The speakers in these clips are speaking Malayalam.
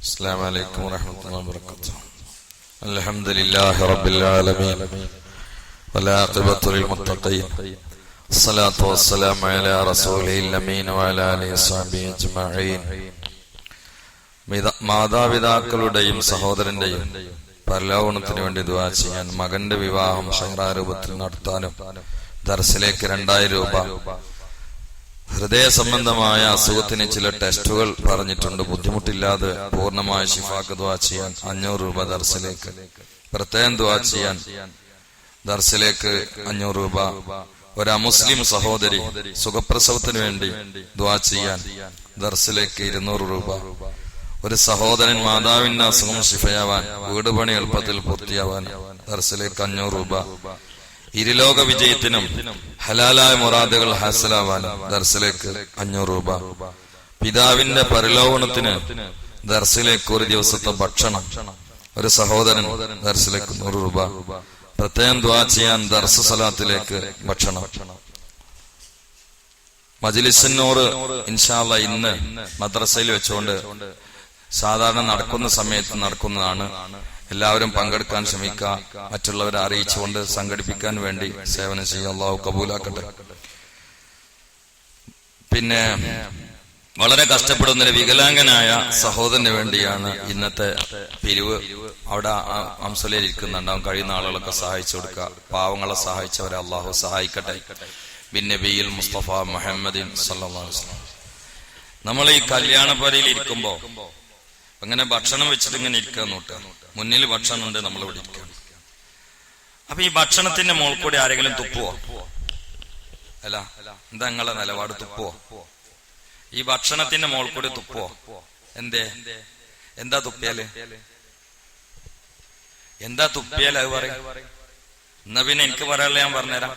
السلام عليكم ورحمة الله وبركاته. الحمد لله رب العالمين والعاقبة للمتقين الصلاة والسلام على رسوله الأمين وعلى آله وصحبه أجمعين. മാതാപിതാക്കളുടെയും സഹോദരന്റെയും പരലോകത്തിന് വേണ്ടി ദുആ ചെയ്യാൻ, മകന്റെ വിവാഹം ഹൈറാരൂപത്തിൽ നടത്താനും ദർസിലേക്ക് 2000 രൂപ, ഹൃദയ സംബന്ധമായ അസുഖത്തിന് ചില ടെസ്റ്റുകൾ പറഞ്ഞിട്ടുണ്ട്, ബുദ്ധിമുട്ടില്ലാതെ പൂർണ്ണമായ ശിഫാക്ക് ദുആ ചെയ്യാൻ 500 രൂപ ദർസിലേക്ക്, പ്രത്യേകം ദുആ ചെയ്യാൻ ദർസിലേക്ക് 500 രൂപ, ഒരു അമുസ്ലിം സഹോദരി സുഖപ്രസവത്തിന് വേണ്ടി ദുആ ചെയ്യാൻ ദർസിലേക്ക് 200 രൂപ, ഒരു സഹോദരൻ മാതാവിന്റെ അസുഖം ശിഫയാവാൻ, വീട് പണി എളുപ്പത്തിൽ പൂർത്തിയാവാൻ ദർസിലേക്ക് 500 രൂപ, ഇരുലോക വിജയത്തിനും ഹലാലായ മുറാദുകൾ ഹാസിലാവാൻ ദർസിലേക്ക് 500 രൂപ, പിതാവിന്റെ പരലോകത്തിന് ദർസിലേക്ക് ഒരു ദിവസത്തെ ഭക്ഷണം, ഒരു സഹോദരൻ ദർസിലേക്ക് 100 രൂപ, പ്രത്യേകം ദുആ ചെയ്യാൻ ദർസ് സലാത്തിലേക്ക് ഭക്ഷണം. മജ്ലിസുന്നൂർ ഇൻഷാ അല്ലാഹ് ഇന്ന് മദ്രസയിൽ വെച്ചുകൊണ്ട് സാധാരണ നടക്കുന്ന സമയത്ത് നടക്കുന്നതാണ്. എല്ലാവരും പങ്കെടുക്കാൻ ശ്രമിക്കുക, മറ്റുള്ളവരെ അറിയിച്ചുകൊണ്ട് സംഘടിപ്പിക്കാൻ വേണ്ടി സേവനം ചെയ്യുക. അല്ലാഹു കബൂലാക്കട്ടെ. പിന്നെ വളരെ കഷ്ടപ്പെടുന്ന ഒരു വികലാംഗനായ സഹോദരന് വേണ്ടിയാണ് ഇന്നത്തെ പിരിവ്. അവിടെ അംസലയിൽ ഇരിക്കുന്നുണ്ടാവും, കഴിയുന്ന ആളുകളൊക്കെ സഹായിച്ചു കൊടുക്കുക. പാവങ്ങളെ സഹായിച്ചവരെ അള്ളാഹു സഹായിക്കട്ടെ. ബിന്നബിയിൽ മുസ്തഫ മുഹമ്മദിൻ സല്ലല്ലാഹു അലൈഹി വസല്ലം. നമ്മൾ ഈ കല്യാണപ്പരയിൽ ഇരിക്കുമ്പോ അങ്ങനെ ഭക്ഷണം വെച്ചിട്ട് ഇങ്ങനെ ഇരിക്കാൻ നോക്കുക, മുന്നിൽ ഭക്ഷണം ഉണ്ട്, നമ്മൾ ഇവിടെ ഇരിക്കുക. അപ്പൊ ഈ ഭക്ഷണത്തിന്റെ മുകളിൽ കൂടി ആരെങ്കിലും തുപ്പുവോ? അല്ല, എന്താ നിങ്ങളെ നിലപാട്? തുപ്പുവോ? ഈ ഭക്ഷണത്തിന്റെ മുകളിൽ കൂടി തുപ്പുവോ? എന്താ തുപ്പിയാല്? എന്താ തുപ്പിയാൽ അത് പറയും. എന്നാ പിന്നെ എനിക്ക് പറയാനുള്ള ഞാൻ പറഞ്ഞുതരാം.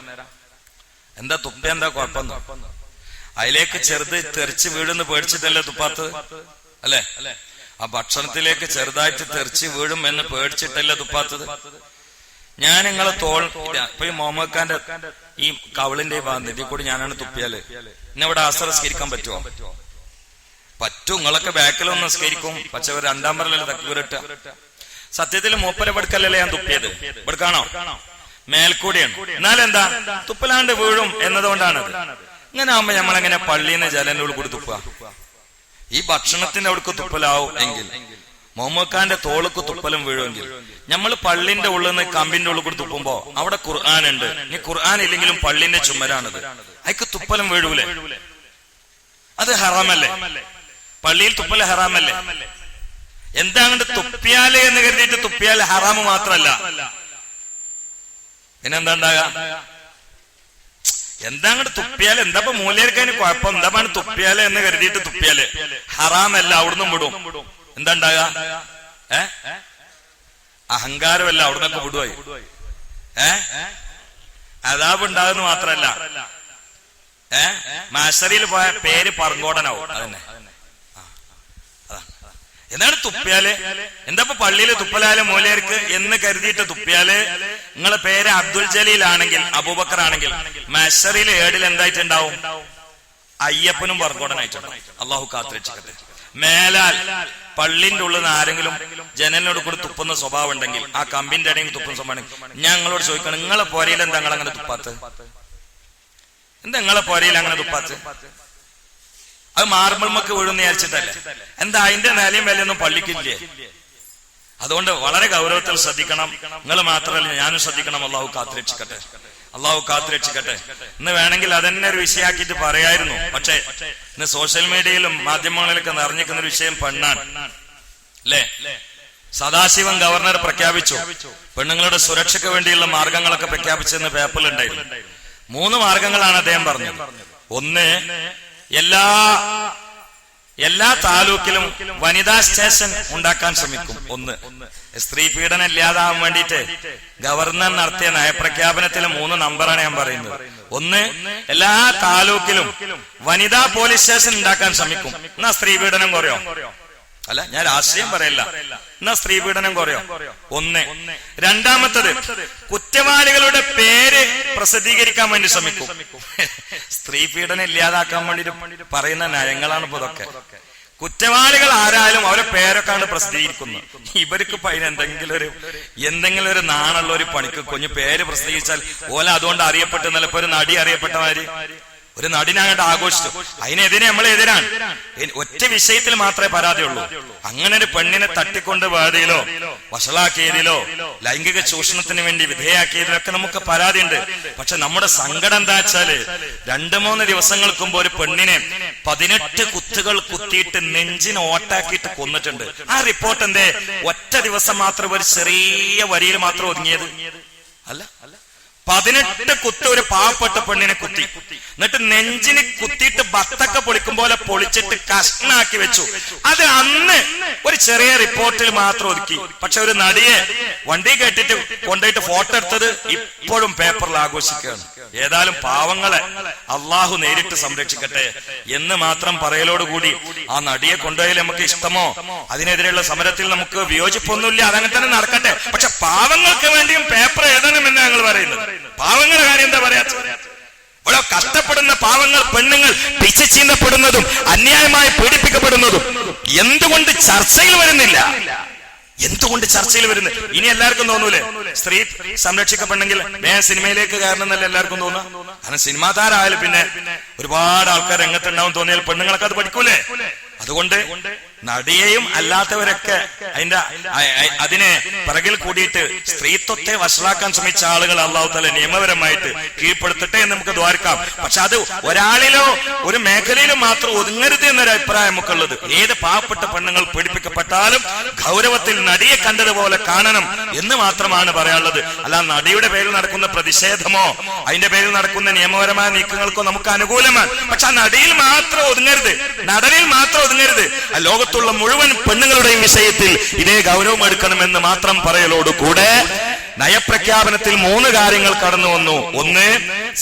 എന്താ തുപ്പിയ എന്താ കുഴപ്പം? അതിലേക്ക് ചെറുത് തെറിച്ച് വീഴുന്ന് പേടിച്ചിട്ടല്ലേ തുപ്പാത്തത്? അല്ലെ? ആ ഭക്ഷണത്തിലേക്ക് ചെറുതായിട്ട് തെറിച്ച് വീഴും എന്ന് പേടിച്ചിട്ടല്ലേ തുപ്പാത്തത്? ഞാൻ നിങ്ങളെ ഇപ്പൊ ഈ മുഹമ്മദ് ഖാന്റെ ഈ കവിളിന്റെ ഭാഗം ഇതിൽ കൂടി ഞാനാണ് തുപ്പിയാല് ഇന്നെ ഇവിടെ അസർ സ്കരിക്കാൻ പറ്റുമോ? പറ്റും. നിങ്ങളൊക്കെ ബാക്കിലൊന്നും സ്കരിക്കും, പക്ഷെ ഒരു 2-ാം പറയലല്ലേ തക്ബീറിട്ട. സത്യത്തിൽ മൂപ്പരെ പെടുക്കല്ലല്ലേ ഞാൻ തുപ്പിയത്? പെടുക്കാണോ? മേൽക്കൂടിയാണ്. എന്നാലെന്താ തുപ്പലാണ്ട് വീഴും എന്നതുകൊണ്ടാണ്. ഇങ്ങനെ ആവുമ്പോ നമ്മളെങ്ങനെ പള്ളിന്ന് ജലന്റെ ഉള്ളിൽ കൂടി തുപ്പുക? ഈ ഭക്ഷണത്തിന്റെ അവിടേക്ക് തുപ്പലാവും എങ്കിൽ, മുഹമ്മദ് ഖാന്റെ തോൾക്ക് തുപ്പലും വീഴുമെങ്കിൽ, നമ്മൾ പള്ളിന്റെ ഉള്ളിൽ നിന്ന് കമ്പിന്റെ ഉള്ളിൽ കൂടി തുപ്പുമ്പോ അവിടെ ഖുർആൻ ഉണ്ട്. ഇനി ഖുർആൻ ഇല്ലെങ്കിലും പള്ളിന്റെ ചുമരാണത്, അതിക്ക് തുപ്പലും വീഴൂലേ? അത് ഹറാമല്ലേ? പള്ളിയിൽ തുപ്പല് ഹറാമല്ലേ? എന്താ അങ്ങോട്ട് തുപ്പിയാലേ എന്ന് കരുതിയിട്ട് തുപ്പിയാൽ ഹറാമ് മാത്രല്ല, പിന്നെന്താ ഉണ്ടാകാ? എന്താ അങ്ങോട്ട് തുപ്പിയാല്? എന്താ മൂലയിരിക്കാൻ കുഴപ്പം? എന്താ തുപ്പിയാല് എന്ന് കരുതിയിട്ട് തുപ്പിയാല് ഹറാമല്ല, അവിടുന്ന് വിടും. എന്താ ഉണ്ടാകാ? അഹങ്കാരമല്ല, അവിടുന്നൊക്കെ വിടുവായി. അതാബ് ഉണ്ടാകുന്ന മാത്രല്ല, മാഷറിയിൽ പോയ പേര് പറങ്കോടനാവും. അതന്നെ. എന്താണ് തുപ്പിയാല്? എന്താ പള്ളിയില് തുപ്പലാല് മൂലയർക്ക് എന്ന് കരുതിയിട്ട് തുപ്പിയാല് നിങ്ങളെ പേര് അബ്ദുൽ ജലീൽ ആണെങ്കിൽ, അബൂബക്കർ ആണെങ്കിൽ, മശറിയിലെ ഏടിൽ എന്തായിട്ടുണ്ടാവും? അയ്യപ്പനും പറങ്കോടനായിട്ടുണ്ടാവും. അള്ളാഹു കാത്തുരക്ഷിക്കട്ടെ. മേലാൽ പള്ളിന്റെ ഉള്ളിൽ നിന്ന് ആരെങ്കിലും ജനലിനോട് കൂടി തുപ്പുന്ന സ്വഭാവം ഉണ്ടെങ്കിൽ, ആ കമ്പിന്റെ അടയിൽ തുപ്പുന്ന സ്വഭാവം ഉണ്ടെങ്കിൽ, ഞങ്ങളോട് ചോദിക്കണം, നിങ്ങളെ പോരയിൽ എന്താ നിങ്ങൾ അങ്ങനെ തുപ്പാത്ത്? എന്താ നിങ്ങളെ പോരയിൽ അങ്ങനെ തുപ്പാത്ത്? അത് മാർബിൾമക്ക് വീഴുന്ന് വിചാരിച്ചിട്ടല്ലേ? എന്താ അതിന്റെ നിലയും വിലയൊന്നും പള്ളിക്കില്ലേ? അതുകൊണ്ട് വളരെ ഗൗരവത്തിൽ ശ്രദ്ധിക്കണം. നിങ്ങൾ മാത്രമല്ല, ഞാനും ശ്രദ്ധിക്കണം. അള്ളാഹു കാത്തുരക്ഷിക്കട്ടെ. അള്ളാഹു കാത്തുരക്ഷിക്കട്ടെ. ഇന്ന് വേണമെങ്കിൽ അതന്നെ ഒരു വിഷയമാക്കിയിട്ട് പറയായിരുന്നു, പക്ഷെ ഇന്ന് സോഷ്യൽ മീഡിയയിലും മാധ്യമങ്ങളിലൊക്കെ നിറഞ്ഞിരിക്കുന്ന ഒരു വിഷയം പെണ്ണാണ് അല്ലേ? സദാശിവൻ ഗവർണർ പ്രഖ്യാപിച്ചു, പെണ്ണുങ്ങളുടെ സുരക്ഷയ്ക്ക് വേണ്ടിയുള്ള മാർഗങ്ങളൊക്കെ പ്രഖ്യാപിച്ചെന്ന് പേപ്പറിലുണ്ടായിരുന്നു. 3 മാർഗങ്ങളാണ് അദ്ദേഹം പറഞ്ഞത്. ഒന്ന്, എല്ലാ താലൂക്കിലും വനിതാ സ്റ്റേഷൻ ഉണ്ടാക്കാൻ ശ്രമിക്കും. ഒന്ന്, സ്ത്രീ പീഡനം ഇല്ലാതാവാൻ വേണ്ടിയിട്ട് ഗവർണർ നടത്തിയ നയപ്രഖ്യാപനത്തിലെ 3 നമ്പറാണ് ഞാൻ പറയുന്നത്. ഒന്ന്, എല്ലാ താലൂക്കിലും വനിതാ പോലീസ് സ്റ്റേഷൻ ഉണ്ടാക്കാൻ ശ്രമിക്കും. എന്നാ സ്ത്രീ പീഡനം കുറയോ? അല്ല, ഞാൻ രാഷ്ട്രീയം പറയല്ല. എന്നാ സ്ത്രീ പീഡനം കുറയോ? ഒന്ന്. രണ്ടാമത്തത്, കുറ്റവാളികളുടെ പേര് പ്രസിദ്ധീകരിക്കാൻ വേണ്ടി ശ്രമിക്കും. സ്ത്രീ പീഡനം ഇല്ലാതാക്കാൻ വേണ്ടി പറയുന്ന നയങ്ങളാണ് ഇപ്പൊ ഇതൊക്കെ. കുറ്റവാളികൾ ആരായാലും അവരെ പേരൊക്കെ ആണ് പ്രസിദ്ധീകരിക്കുന്നു. ഇവർക്ക് എന്തെങ്കിലും ഒരു നാണുള്ള ഒരു പണിക്ക് കൊഞ്ഞ് പേര് പ്രസിദ്ധീകരിച്ചാൽ ഓല അതുകൊണ്ട് അറിയപ്പെട്ടെന്നല്ല. ഇപ്പൊ ഒരു നടി അറിയപ്പെട്ടമാര് ഒരു നടിനങ്ങോട്ട് ആഘോഷിച്ചു. അതിനെതിരെ നമ്മളെതിരാണ്. ഒറ്റ വിഷയത്തിൽ മാത്രമേ പരാതിയുള്ളൂ. അങ്ങനെ ഒരു പെണ്ണിനെ തട്ടിക്കൊണ്ട് വേദിയിലോ വഷളാക്കിയതിലോ ലൈംഗിക ചൂഷണത്തിന് വേണ്ടി വിധേയാക്കിയതിലൊക്കെ നമുക്ക് പരാതിയുണ്ട്. പക്ഷെ നമ്മുടെ സങ്കടം എന്താ വെച്ചാല് 2-3 ദിവസങ്ങൾക്ക് മുമ്പ് ഒരു പെണ്ണിനെ 18 കുത്തുകൾ കുത്തിയിട്ട് നെഞ്ചിന് ഓട്ടാക്കിയിട്ട് കൊന്നിട്ടുണ്ട്. ആ റിപ്പോർട്ട് എന്തേ ഒറ്റ ദിവസം മാത്രം ഒരു ചെറിയ വരിയിൽ മാത്രം ഒതുങ്ങിയത് അല്ല. 18 കുത്ത് ഒരു പാവപ്പെട്ട പെണ്ണിനെ കുത്തി, എന്നിട്ട് നെഞ്ചിന് കുത്തിയിട്ട് ബത്തക്ക പൊളിക്കും പോലെ പൊളിച്ചിട്ട് കഷ്ണാക്കി വെച്ചു. അത് അന്ന് ഒരു ചെറിയ റിപ്പോർട്ടിൽ മാത്രം ഒതുക്കി. പക്ഷെ ഒരു നടിയെ വണ്ടി കേട്ടിട്ട് കൊണ്ടുപോയിട്ട് ഫോട്ടോ എടുത്തത് ഇപ്പോഴും പേപ്പറിൽ ആഘോഷിക്കുകയാണ്. ഏതായാലും പാവങ്ങളെ അള്ളാഹു നേരിട്ട് സംരക്ഷിക്കട്ടെ എന്ന് മാത്രം പറയലോടുകൂടി ആ നടിയെ കൊണ്ടുപോയാൽ നമുക്ക് ഇഷ്ടമോ അതിനെതിരെയുള്ള സമരത്തിൽ നമുക്ക് വിയോജിപ്പൊന്നുമില്ല, അതങ്ങനെ തന്നെ നടക്കട്ടെ. പക്ഷെ പാവങ്ങൾക്ക് വേണ്ടിയും പേപ്പർ എഴുതണമെന്ന് ഞങ്ങൾ പറയുന്നത്. പാവങ്ങളുടെ കാര്യം എന്താ പറയാ? ഇവിടെ കഷ്ടപ്പെടുന്ന പാവങ്ങൾ, പെണ്ണുങ്ങൾ പിച്ച് ചീന്തപ്പെടുന്നതും അന്യായമായി പീഡിപ്പിക്കപ്പെടുന്നതും എന്തുകൊണ്ട് ചർച്ചയിൽ വരുന്നില്ല? എന്തുകൊണ്ട് ചർച്ചയിൽ വരുന്നത്? ഇനി എല്ലാവർക്കും തോന്നൂലേ സ്ത്രീ സംരക്ഷിക്കപ്പെടെങ്കിൽ സിനിമയിലേക്ക് കയറണം എന്നല്ല എല്ലാവർക്കും തോന്നുക? കാരണം സിനിമാ താരമായാലും പിന്നെ ഒരുപാട് ആൾക്കാർ രംഗത്തുണ്ടാവും തോന്നിയാൽ പെണ്ണുങ്ങളൊക്കെ അത് പഠിക്കൂലേ? അതുകൊണ്ട് നടിയെയും അല്ലാത്തവരൊക്കെ അതിനെ പിറകിൽ കൂടിയിട്ട് സ്ത്രീത്വത്തെ വഷളാക്കാൻ ശ്രമിച്ച ആളുകൾ അള്ളാഹു തആല നിയമപരമായിട്ട് കീഴ്പ്പെടുത്തട്ടെ എന്ന് നമുക്ക് ദ്വാരക്കാം. പക്ഷെ അത് ഒരാളിലോ ഒരു മേഖലയിലും മാത്രം ഒതുങ്ങരുത് എന്നൊരു അഭിപ്രായം നമുക്കുള്ളത്. ഏത് പാവപ്പെട്ട പെണ്ണുങ്ങൾ പീഡിപ്പിക്കപ്പെട്ടാലും ഗൗരവത്തിൽ നടിയെ കണ്ടതുപോലെ കാണണം എന്ന് മാത്രമാണ് പറയാനുള്ളത്. അല്ല നടിയുടെ പേരിൽ നടക്കുന്ന പ്രതിഷേധമോ അതിന്റെ പേരിൽ നടക്കുന്ന നിയമപരമായ നീക്കങ്ങൾക്കോ നമുക്ക് അനുകൂലമാണ്. പക്ഷെ ആ നടിയിൽ മാത്രം ഒതുങ്ങരുത്, നടനിൽ മാത്രം ഒതുങ്ങരുത്. ആ ലോകത്തുള്ള മുഴുവൻ പെണ്ണുങ്ങളുടെയും വിഷയത്തിൽ ഇതേ ഗൗരവം എടുക്കണമെന്ന് മാത്രം പറയലോടുകൂടെ നയപ്രഖ്യാപനത്തിൽ 3 കാര്യങ്ങൾ കടന്നു വന്നു. 1,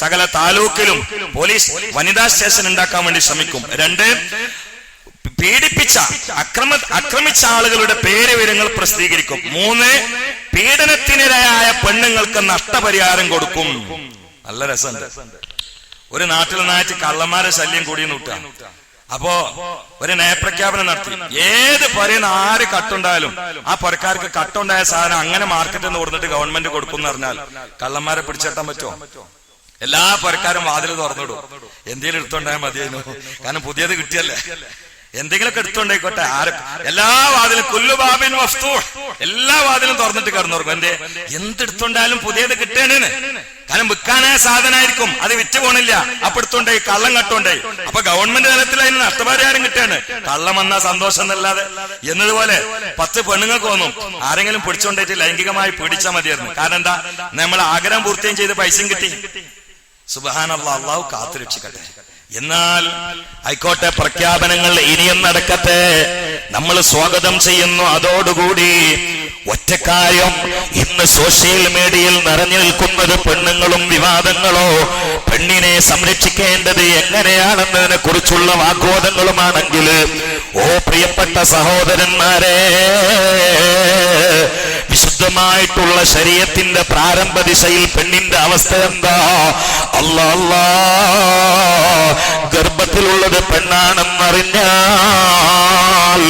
സകല താലൂക്കിലും പോലീസ് വനിതാ സ്റ്റേഷൻ ഉണ്ടാക്കാൻ വേണ്ടി ശ്രമിക്കും. 2, പീഡിപ്പിച്ച ആക്രമിച്ച ആളുകളുടെ പേര് വിവരങ്ങൾ പ്രസിദ്ധീകരിക്കും. 3, പീഡനത്തിനിരയായ പെണ്ണുങ്ങൾക്ക് നഷ്ടപരിഹാരം കൊടുക്കും. നല്ല രസമുണ്ട്. ഒരു നാട്ടിൽ നിന്നായിട്ട് കള്ളന്മാരെ ശല്യം കൂടി നൂട്ടാ. അപ്പോ ഒരു നയപ്രഖ്യാപനം നടത്തി. ഏത് പറയുന്ന ആര് കട്ടുണ്ടായാലും ആ പുരക്കാർക്ക് കട്ടുണ്ടായ സാധനം അങ്ങനെ മാർക്കറ്റിൽ നിന്ന് കൊടുത്തിട്ട് ഗവൺമെന്റ് കൊടുക്കും എന്ന് പറഞ്ഞാൽ കള്ളന്മാരെ പിടിച്ചെട്ടാൻ പറ്റുമോ? എല്ലാ പുരക്കാരും വാതിൽ തുറന്നിടും. എന്തെങ്കിലും എടുത്തുണ്ടായാൽ മതിയായിരുന്നു. കാരണം പുതിയത് കിട്ടിയല്ലേ. എന്തെങ്കിലുമൊക്കെ എടുത്തുണ്ടായിക്കോട്ടെ. എല്ലാ വാതിലും കുല്ലുബാബിൻ മഫ്തൂഹ്, എല്ലാ വാതിലും തുറന്നിട്ട് കിടന്നുറങ്ങും. എന്തെടുത്തുണ്ടായാലും പുതിയത് കിട്ടേണ്ടേന്ന്. കാരണം വിൽക്കാനായ സാധനമായിരിക്കും, അത് വിറ്റ് പോണില്ല. അപ്പൊ എടുത്തുണ്ടായി കള്ളം കട്ടുണ്ടായി. അപ്പൊ ഗവൺമെന്റ് തലത്തിൽ അതിന് നഷ്ടപരിഹാരം കിട്ടുകയാണ്. കള്ളം വന്നാ സന്തോഷം എന്നല്ലാതെ. എന്നതുപോലെ 10 പെണ്ണുങ്ങൾക്ക് തോന്നും ആരെങ്കിലും പിടിച്ചോണ്ടായിട്ട് ലൈംഗികമായി പീഡിച്ചാൽ മതിയായിരുന്നു. കാരണം എന്താ? നമ്മൾ ആഗ്രഹം പൂർത്തിയും ചെയ്ത് പൈസയും കിട്ടി. സുബ്ഹാനല്ലാഹ്, അല്ലാഹു കാത്തുരക്ഷിക്കട്ടെ. എന്നാൽ ആയിക്കോട്ടെ, പ്രഖ്യാപനങ്ങൾ ഇനിയും നടക്കട്ടെ, നമ്മൾ സ്വാഗതം ചെയ്യുന്നു. അതോടുകൂടി ഒറ്റക്കാര്യം, ഇന്ന് സോഷ്യൽ മീഡിയയിൽ നിറഞ്ഞു നിൽക്കുന്നത് പെണ്ണുങ്ങളും വിവാദങ്ങളോ പെണ്ണിനെ സംരക്ഷിക്കേണ്ടത് എങ്ങനെയാണെന്നതിനെ കുറിച്ചുള്ള വാഗ്വാദങ്ങളുമാണെങ്കിൽ, ഓ പ്രിയപ്പെട്ട സഹോദരന്മാരെ, വിശുദ്ധമായിട്ടുള്ള ശരീഅത്തിന്റെ പ്രാരംഭ ദിശയിൽ പെണ്ണിന്റെ അവസ്ഥ എന്താ? അല്ലാ, ഗർഭത്തിലുള്ളത് പെണ്ണാണെന്നറിഞ്ഞാൽ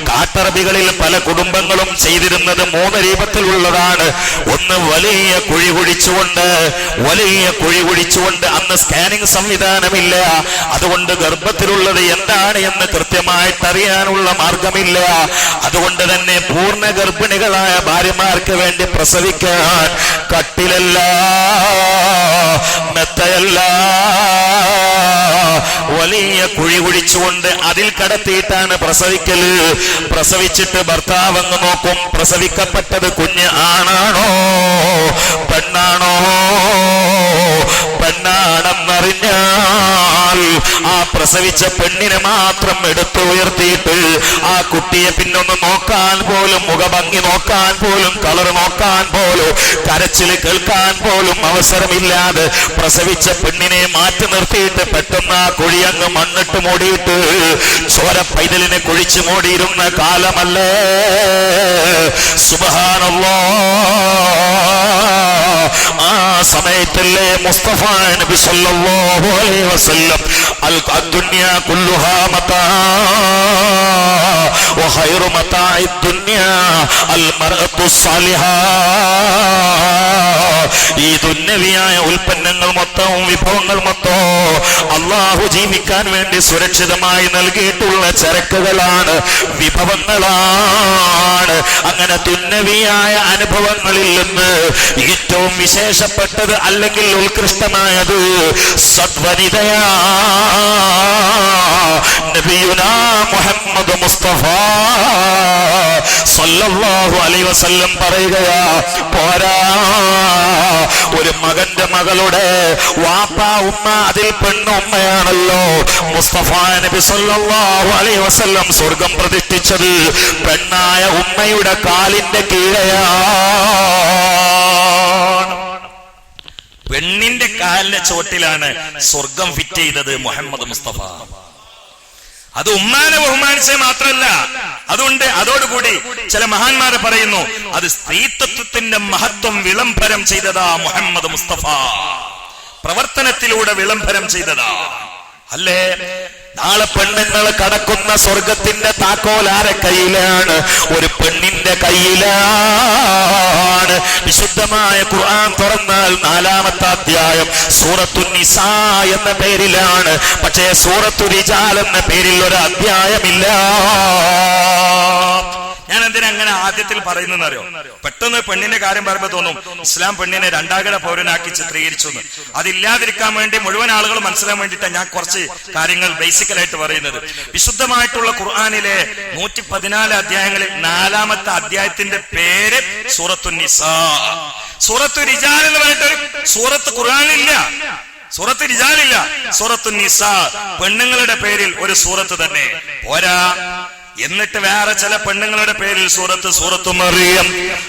കാട്ടറബികളിൽ പല കുടുംബങ്ങളും ചെയ്തിരുന്നത് 3 രൂപത്തിലുള്ളതാണ്. ഒന്ന്, വലിയ കുഴി കുഴിച്ചുകൊണ്ട് അന്ന് സ്കാനിങ് സംവിധാനമില്ല. അതുകൊണ്ട് ഗർഭത്തിലുള്ളത് എന്താണ് എന്ന് കൃത്യമായിട്ട് അറിയാനുള്ള മാർഗമില്ല. അതുകൊണ്ട് തന്നെ പൂർണ്ണ ഗർഭിണികളായ ഭാര്യമാർക്ക് വേണ്ടി പ്രസവിക്കാൻ കട്ടിലല്ല, മെത്തയല്ല, വലിയ കുഴി കുഴിച്ചുകൊണ്ട് അതിൽ കടത്തിയിട്ടാണ് പ്രസവിക്കല്. പ്രസവിച്ചിട്ട് ഭർത്താവ് അങ്ങ് നോക്കും, പ്രസവിക്കപ്പെട്ടത് കുഞ്ഞ് ആണാണോ പെണ്ണാണോ? പെണ്ണാണെന്നറിഞ്ഞാൽ ആ പ്രസവിച്ച പെണ്ണിനെ മാത്രം എടുത്തു ഉയർത്തിയിട്ട് ആ കുട്ടിയെ പിന്നൊന്ന് നോക്കാൻ പോലും, മുഖഭംഗി നോക്കാൻ പോലും, കളർ നോക്കാൻ പോലും, കരച്ചിൽ കേൾക്കാൻ പോലും അവസരമില്ലാതെ പ്രസവിച്ച പെണ്ണിനെ മാറ്റി നിർത്തിയിട്ട് പെട്ടെന്ന് ആ കുഴി അങ്ങ് മണ്ണിട്ട് മൂടിയിട്ട് ചോര പൈതലിനെ കുഴിച്ചു മൂടിയിരുന്ന കാലമല്ലേ? സുബ്ഹാനല്ലാഹ്, ആ സമയത്തല്ലേ മുസ്തഫ നബി സല്ലല്ലാഹു അലൈഹി വസല്ലം الدنيا كلها متاع وخير متاع الدنيا المرأة الصالحة. ഈ ദുന്യവിയായ ഉൽപ്പന്നങ്ങൾ മൊത്തവും വിഭവങ്ങൾ മൊത്തവും അള്ളാഹു ജീവിക്കാൻ വേണ്ടി സുരക്ഷിതമായി നൽകിയിട്ടുള്ള ചരക്കുകളാണ്, വിഭവങ്ങളാണ്. അങ്ങനെ ദുന്യവിയായ അനുഭവങ്ങളിൽ നിന്ന് ഏറ്റവും വിശേഷപ്പെട്ടത് അല്ലെങ്കിൽ ഉത്കൃഷ്ടമായത് സദ്വനിതയാ നബിയുനാ മുഹമ്മദ് മുസ്തഫ സല്ലല്ലാഹു അലൈഹി വസല്ലം പറയുകയാ, പോരാ ഒരു മകന്റെ മകളുടെ വാപ്പ ഉമ്മ അതിൽ പെണ്ണുമ്മയാണല്ലോ. മുസ്തഫ നബി സല്ലല്ലാഹു അലൈഹി വസല്ലം സ്വർഗം പ്രതിഷ്ഠിച്ചത് പെണ്ണായ ഉമ്മയുടെ കാലിന്റെ കീഴെയാണ്. പെണ്ണിന്റെ കാലിന്റെ ചോട്ടിലാണ് സ്വർഗം ഫിറ്റ് ചെയ്തത് മുഹമ്മദ് മുസ്തഫ. അത് ഉമ്മാനെ ബഹുമാനിച്ചേ മാത്രമല്ല, അതുകൊണ്ട് അതോടുകൂടി ചില മഹാന്മാരെ പറയുന്നു, അത് സ്ത്രീത്വത്തിന്റെ മഹത്വം വിളംബരം ചെയ്തതാ മുഹമ്മദ് മുസ്തഫ, പ്രവർത്തനത്തിലൂടെ വിളംബരം ചെയ്തതാ. അല്ലേ, നാളെ പെണ്ണുങ്ങൾ കടക്കുന്ന സ്വർഗത്തിന്റെ താക്കോൽ ആരെ കയ്യിലാണ്? ഒരു പെണ്ണിന്റെ കയ്യിലാണ്. വിശുദ്ധമായ ഖുർആൻ തുറന്നാൽ 4-ാമത്തെ അധ്യായം സൂറത്തു നിസാ എന്ന പേരിലാണ്, പക്ഷേ സൂറത്തു റിജാൽ എന്ന പേരിൽ ഒരു അധ്യായമില്ല. ഞാൻ എന്തിനാ അങ്ങനെ ആദ്യത്തിൽ പറയുന്നറിയോ? പെട്ടെന്ന് പെണ്ണിന്റെ കാര്യം പറയുമ്പോൾ തോന്നും ഇസ്ലാം പെണ്ണിനെ രണ്ടാകര പൗരനാക്കി ചിത്രീകരിച്ചു. അതില്ലാതിരിക്കാൻ വേണ്ടി മുഴുവൻ ആളുകൾ മനസ്സിലാൻ വേണ്ടിയിട്ടാണ് ഞാൻ കുറച്ച് കാര്യങ്ങൾ ബേസിക്കലായിട്ട് പറയുന്നത്. വിശുദ്ധമായിട്ടുള്ള ഖുർആനിലെ 114 അധ്യായങ്ങളിൽ 4-ാമത്തെ അധ്യായത്തിന്റെ പേര് സൂറത്തു നിസാ. സൂറത്തു റിജാൽ എന്ന് പറഞ്ഞിട്ട് സൂറത്ത് ഖുർആനിലില്ല, സൂറത്ത് റിജാലില്ല, സൂറത്തു നിസാ. പെണ്ണുങ്ങളുടെ പേരിൽ ഒരു സൂറത്ത് തന്നെ പോരാ, എന്നിട്ട് വേറെ ചില പെണ്ണുങ്ങളുടെ പേരിൽ സൂറത്തു മറിയം.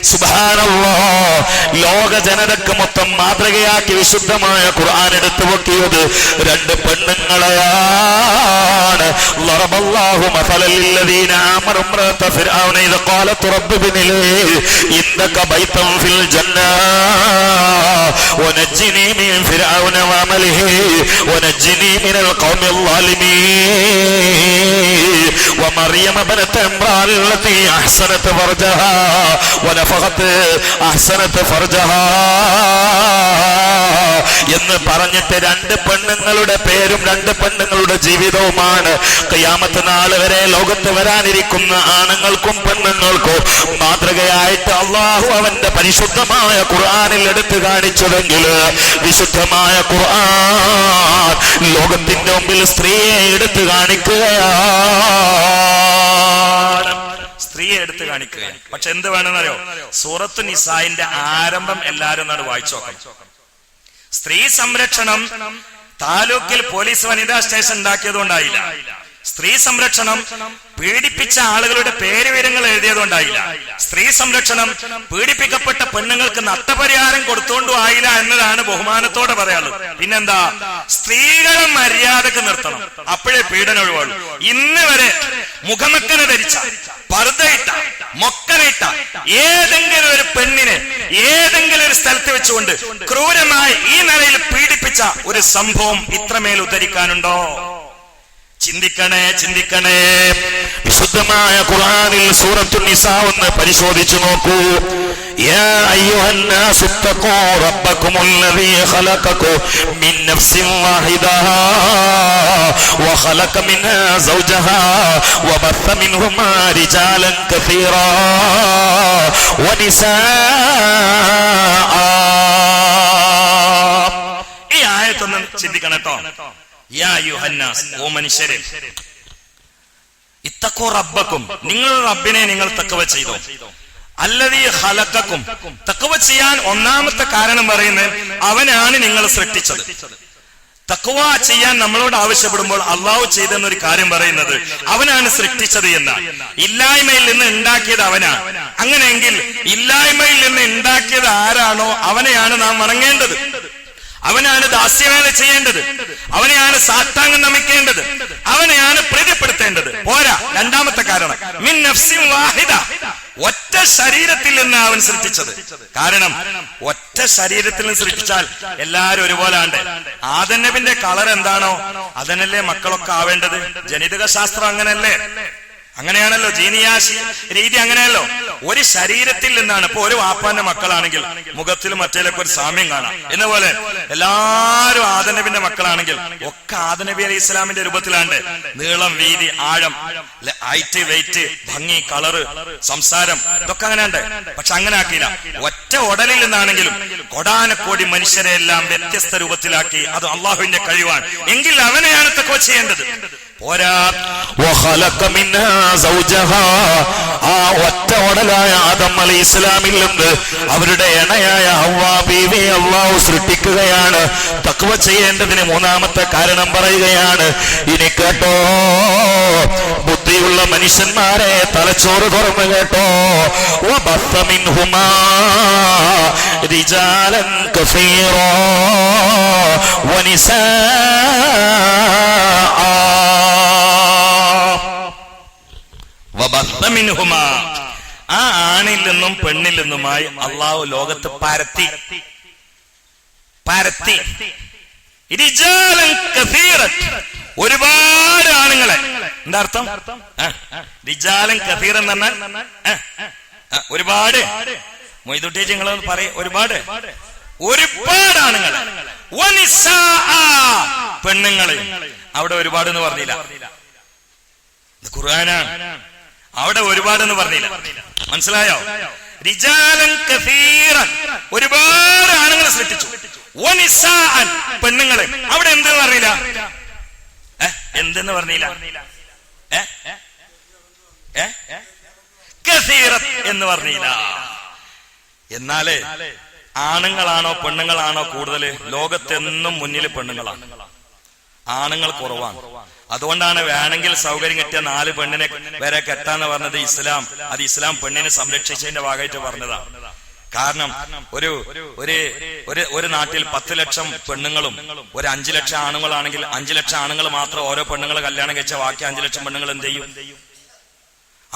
സുബ്ഹാനല്ലാഹ്, ലോക ജനതക്ക് മൊത്തം മാതൃകയാക്കി വിശുദ്ധമായ ഖുർആൻ എടുത്തു വെക്കിയത് 2 പെണ്ണുങ്ങളെയാണ്. ളറബല്ലാഹു മസലൽ ലില്ലദീന ആമനു ഇംറഅത ഫിർഔന ഇദ ഖാലത് റബ്ബി ഇബ്നി ലീ ഇന്നക ബൈതൻ ഫിൽ ജന്ന വനജ്ജിനി മിൻ ഫിർഔന വഅമലിഹി വനജ്ജിനി മിനൽ ഖൗമിൽ ളാലിമീൻ വമറിയം ابنة عمران التي احسنت فرجها ونفخت احسنت فرجها എന്ന് പറഞ്ഞിട്ട് 2 പെണ്ണുങ്ങളുടെ പേരും 2 പെണ്ണുങ്ങളുടെ ജീവിതവുമാണ് ഖിയാമത്ത് നാൾ വരെ ലോകത്ത് വരാനിരിക്കുന്ന ആണുങ്ങൾക്കും പെണ്ണുങ്ങൾക്കും മാതൃകയായിട്ട് അള്ളാഹു അവന്റെ പരിശുദ്ധമായ ഖുർആനിൽ എടുത്തു കാണിച്ചതെങ്കിൽ വിശുദ്ധമായ ഖുർആൻ ലോകത്തിന്റെ മുമ്പിൽ സ്ത്രീയെ എടുത്തു കാണിക്കുകയാണ്. സ്ത്രീയെ എടുത്തു കാണിക്കുകയാണ്. പക്ഷെ എന്ത് വേണമെന്നറിയോ? സൂറത്തു നിസായിന്റെ ആരംഭം എല്ലാവരും നാട് വായിച്ചു നോക്കണം. സ്ത്രീ സംരക്ഷണം താലൂക്കിൽ പോലീസ് വനിതാ സ്റ്റേഷൻ ഉണ്ടാക്കിയതുകൊണ്ടായില്ല. സ്ത്രീ സംരക്ഷണം പീഡിപ്പിച്ച ആളുകളുടെ പേരുവിവരങ്ങൾ എഴുതിയതുകൊണ്ടായില്ല. സ്ത്രീ സംരക്ഷണം പീഡിപ്പിക്കപ്പെട്ട പെണ്ണുങ്ങൾക്ക് നഷ്ടപരിഹാരം കൊടുത്തോണ്ടും ആയില്ല എന്നതാണ് ബഹുമാനത്തോടെ പറയാനുള്ളത്. പിന്നെന്താ? സ്ത്രീകളെ മര്യാദക്ക് നിർത്തണം, അപ്പോഴേ പീഡനം ഒഴിവാളൂ. ഇന്ന് വരെ മുഖമക്കന ധരിച്ച, പർദ്ദയിട്ട, മൊക്കനിട്ട ഏതെങ്കിലും ഒരു പെണ്ണിനെ ഏതെങ്കിലും ഒരു സ്ഥലത്ത് വെച്ചുകൊണ്ട് ക്രൂരമായി ഈ നിലയിൽ പീഡിപ്പിച്ച ഒരു സംഭവം ഇത്രമേൽ ഉദ്ധരിക്കാനുണ്ടോ? ചിന്തിക്കണേ, ചിന്തിക്കണേ. വിശുദ്ധമായ ഖുർആനിൽ സൂറത്തു നിസാ ഒന്ന് പരിശോധിച്ചു നോക്കൂ. യാ അയ്യുഹന്നാസു തഖൂ റബ്ബകുമുല്ലദീ ഖലഖകും മിൻ നഫ്സിൻ വാഹിദാ വഖലഖ മിൻഹാ സൗജഹാ വബഥ മിൻഹുമാ റിജാലൻ കസീറാ വനിസാആ. ഈ ആയത്തൊന്ന് ചിന്തിക്കണം കേട്ടോ. യാ അയ്യുഹന്നാസ്, ഓ മനുഷ്യരെ, ഇത്തഖൂ റബ്ബക്കും, നിങ്ങളുടെ റബ്ബിനെ നിങ്ങൾ തഖ്വ ചെയ്തോ. അല്ലദീ ഖലഖക്കും, തഖ്വ ചെയ്യാൻ ഒന്നാമത്തെ കാരണം പറയുന്നത് അവനാണ് നിങ്ങൾ സൃഷ്ടിച്ചത്. തഖ്വ ചെയ്യാൻ നമ്മളോട് ആവശ്യപ്പെടുമ്പോൾ അള്ളാഹു ചെയ്തെന്നൊരു കാര്യം പറയുന്നത് അവനാണ് സൃഷ്ടിച്ചത് എന്നാണ്. ഇല്ലായ്മയിൽ നിന്ന് ഉണ്ടാക്കിയത് അവനാണ്. അങ്ങനെയെങ്കിൽ ഇല്ലായ്മയിൽ നിന്ന് ഉണ്ടാക്കിയത് ആരാണോ അവനെയാണ് നാം വണങ്ങേണ്ടത്, അവനാണ് ദാസ്യവേല ചെയ്യേണ്ടത്, അവനെയാണ് സാഷ്ടാംഗം നമിക്കേണ്ടത്, അവനെയാണ് പ്രീതിപ്പെടുത്തേണ്ടത്. പോരാ, രണ്ടാമത്തെ കാരണം മിൻ നഫ്സിൻ വാഹിദ, ഒറ്റ ശരീരത്തിൽ നിന്ന് അവൻ സൃഷ്ടിച്ചത്. കാരണം ഒറ്റ ശരീരത്തിൽ നിന്ന് സൃഷ്ടിച്ചാൽ എല്ലാരും ഒരുപോലെ ആണ്ട്. ആദം നബിന്റെ കളർ എന്താണോ അതന്നല്ലേ മക്കളൊക്കെ ആവേണ്ടത്. ജനിതക ശാസ്ത്രം അങ്ങനെയാണല്ലോ, ജീനിയാശി രീതി അങ്ങനെയല്ലോ. ഒരു ശരീരത്തിൽ നിന്നാണ്. ഇപ്പൊ ഒരു വാപ്പാന്റെ മക്കളാണെങ്കിൽ മുഖത്തിലും മറ്റേലൊക്കെ ഒരു സാമ്യം കാണാം. എന്നപോലെ എല്ലാരും ആദം നബിന്റെ മക്കളാണെങ്കിൽ ഒക്കെ ആദം നബി അലൈഹി ഇസ്ലാമിന്റെ രൂപത്തിലാണ്ട്. നീളം, വീതി, ആഴം, ഹൈറ്റ്, വെയിറ്റ്, ഭംഗി, കളറ്, സംസാരം ഇതൊക്കെ അങ്ങനെ ഉണ്ട്. പക്ഷെ അങ്ങനെ ആക്കിയില്ല. ഒറ്റ ഉടലിൽ നിന്നാണെങ്കിലും കൊടാനക്കോടി മനുഷ്യരെ എല്ലാം വ്യത്യസ്ത രൂപത്തിലാക്കി. അത് അള്ളാഹുവിന്റെ കഴിവാണ്. എങ്കിൽ അവനെയാണ് തഖ്വ ചെയ്യേണ്ടത്. പോരാ, ആ ഒറ്റ ഉടലായ ആദം അലൈഹി ഇസ്ലാമിൽ നിന്ന് അവരുടെ ഇണയായ ഹവ്വാ ബീവിയെ അല്ലാഹു സൃഷ്ടിക്കുകയാണ്. തഖ്വ ചെയ്യേണ്ടതിന് മൂന്നാമത്തെ കാരണം പറയുകയാണ്. ഇനി കേട്ടോ, ബുദ്ധിയുള്ള മനുഷ്യന്മാരെ തലച്ചോറ് തുറന്നു കേട്ടോ. വബസ്സ മിൻഹുമാ റിജാലൻ കസീറാ വനിസാഅ. ആ ആണിൽ നിന്നും പെണ്ണിൽ നിന്നുമായി അള്ളാഹു ലോകത്ത് പരത്തി ഒരുപാട് ആണുങ്ങളെ. എന്താ അർത്ഥം? റിജാലൻ കസീറൻ എന്ന് പറഞ്ഞാൽ ഒരുപാട്. മൊയ്തുട്ടി നിങ്ങളൊന്ന് പറയും. ഒരുപാട് ആണുങ്ങളെ. പെണ്ണുങ്ങളെ അവിടെ ഒരുപാട് എന്ന് പറഞ്ഞില്ല. ഖുർആനാണ്. അവിടെ ഒരുപാടെന്ന് പറഞ്ഞില്ല. മനസ്സിലായോ? റിജാലൻ കസീറൻ, ഒരുപാട് ആണുങ്ങളെ സൃഷ്ടിച്ചു. വനിസാഅൻ, പെണ്ണുങ്ങളെ. അവിടെ എന്തെന്ന് പറഞ്ഞില്ല? എന്തെന്ന് പറഞ്ഞില്ല? കസീറത്ത് എന്ന് പറഞ്ഞില്ല. എന്നാലേ ആണുങ്ങളാണോ പെണ്ണുങ്ങളാണോ കൂടുതൽ? ലോകത്തെന്നും മുന്നിൽ പെണ്ണുങ്ങളാണ്, ആണുങ്ങൾ കുറവാണ്. അതുകൊണ്ടാണ് വേണമെങ്കിൽ സൗകര്യം കിട്ടിയ 4 പെണ്ണിനെ വരെ കെട്ടാന്ന് പറഞ്ഞത് ഇസ്ലാം. അത് ഇസ്ലാം പെണ്ണിനെ സംരക്ഷിച്ചതിന്റെ ഭാഗമായിട്ട് പറഞ്ഞതാണ്. കാരണം ഒരു നാട്ടിൽ 10 ലക്ഷം പെണ്ണുങ്ങളും ഒരു 5 ലക്ഷം ആണുങ്ങളാണെങ്കിൽ 5 ലക്ഷം ആണുങ്ങൾ മാത്രം ഓരോ പെണ്ണുങ്ങളെ കല്യാണം കഴിച്ച ബാക്കി 5 ലക്ഷം പെണ്ണുങ്ങൾ എന്ത് ചെയ്യും?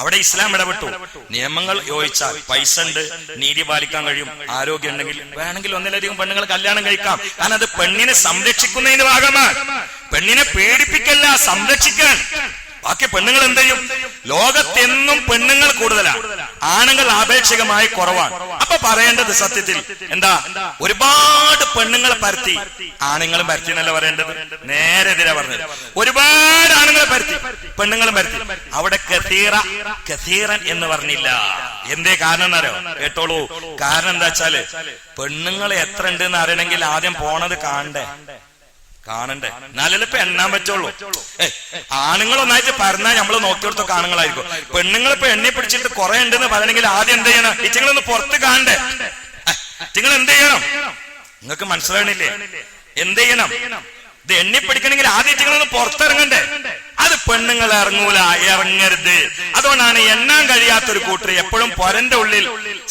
അവിടെ ഇസ്ലാം ഇടപെട്ടു. നിയമങ്ങൾ യോജിച്ചാൽ, പൈസ ഉണ്ട്, നീതി പാലിക്കാൻ കഴിയും, ആരോഗ്യം ഉണ്ടെങ്കിൽ വേണമെങ്കിൽ ഒന്നിലധികം പെണ്ണുങ്ങൾ കല്യാണം കഴിക്കാം. കാരണം അത് പെണ്ണിനെ സംരക്ഷിക്കുന്നതിന്റെ ഭാഗമാണ്. പെണ്ണിനെ പേടിപ്പിക്കല്ല, സംരക്ഷിക്കാൻ. ബാക്കി പെണ്ണുങ്ങൾ എന്ത് ചെയ്യും? ലോകത്തെന്നും പെണ്ണുങ്ങൾ കൂടുതലാണ്, ആണുങ്ങൾ ആപേക്ഷികമായി കുറവാണ്. അപ്പൊ പറയേണ്ടത് സത്യത്തിൽ എന്താ? ഒരുപാട് പെണ്ണുങ്ങളെ പരത്തി, ആണുങ്ങളും പരത്തി എന്നല്ല പറയേണ്ടത്, നേരെ എതിരാ പറഞ്ഞത്. ഒരുപാട് ആണുങ്ങളെ പരത്തി, പെണ്ണുങ്ങളും പരത്തി. അവിടെ കസീറൻ എന്ന് പറഞ്ഞില്ല. എന്തേ കാരണം എന്നറിയോ? കേട്ടോളൂ. കാരണം എന്താ വെച്ചാല് പെണ്ണുങ്ങൾ എത്ര ഉണ്ട് എന്ന് അറിയണമെങ്കിൽ ആദ്യം പോണത് കാണണ്ടേ? എന്നാലല്ലേ ഇപ്പൊ എണ്ണാൻ പറ്റുള്ളൂ. ആണുങ്ങളൊന്നായിട്ട് പറഞ്ഞാൽ നമ്മള് നോക്കിയെടുത്തൊക്കെ ആണുങ്ങളായിരിക്കും. പെണ്ണുങ്ങളിപ്പോ എണ്ണി പിടിച്ചിട്ട് കുറെ ഉണ്ടെന്ന് പറയണമെങ്കിൽ ആദ്യം എന്ത് ചെയ്യണം? ഇറ്റിങ്ങളൊന്ന് പുറത്ത് കാണണ്ടേ? നിങ്ങൾ എന്ത് ചെയ്യണം? നിങ്ങൾക്ക് മനസ്സിലാകണില്ലേ? എന്ത് ചെയ്യണം? ഇത് എണ്ണി പിടിക്കണമെങ്കിൽ ആദ്യം ഇറ്റിങ്ങളൊന്ന് പുറത്തിറങ്ങണ്ടേ? അത് പെണ്ണുങ്ങൾ ഇറങ്ങരുത്. അതുകൊണ്ടാണ് എണ്ണാൻ കഴിയാത്തൊരു കൂട്ടർ എപ്പോഴും പൊരന്റെ ഉള്ളിൽ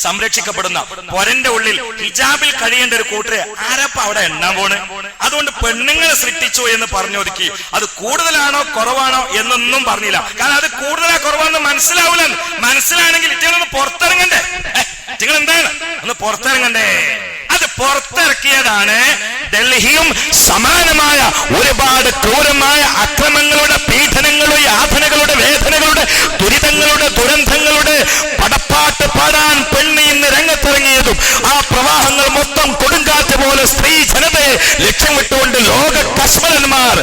സംരക്ഷിക്കപ്പെടുന്ന, പൊരന്റെ ഉള്ളിൽ ഹിജാബിൽ കഴിയേണ്ട ഒരു കൂട്ടർ ആരപ്പ അവിടെ എണ്ണാൻ പോണ്? അതുകൊണ്ട് പെണ്ണുങ്ങളെ സൃഷ്ടിച്ചു എന്ന് പറഞ്ഞൊതുക്കി. അത് കൂടുതലാണോ കുറവാണോ എന്നൊന്നും പറഞ്ഞില്ല. കാരണം അത് കൂടുതലാ കുറവാണെന്ന് മനസ്സിലാവൂല. മനസ്സിലാണെങ്കിൽ ഇറ്റങ്ങളൊന്ന് പുറത്തിറങ്ങണ്ടേ? നിങ്ങൾ എന്താണ് ഒന്ന് പുറത്തിറങ്ങണ്ടേ? അത് പുറത്തിറക്കിയതാണ്. ഡൽഹിയും സമാനമായ ഒരുപാട് ക്രൂരമായ അക്രമങ്ങളുടെ, പീഡനങ്ങളുടെ, യാതനകളുടെ, വേദനകളുടെ, ദുരിതങ്ങളുടെ, ദുരന്തങ്ങളുടെ പടപ്പാട്ട് പാടാൻ പെണ്ണ് ഇന്ന് രംഗത്തിറങ്ങിയതും ആ പ്രവാഹങ്ങൾ മൊത്തം കൊടുങ്കാറ്റ് പോലെ സ്ത്രീ ജനതയെ ലക്ഷ്യം വിട്ടുകൊണ്ട് ലോക കശ്മലന്മാർ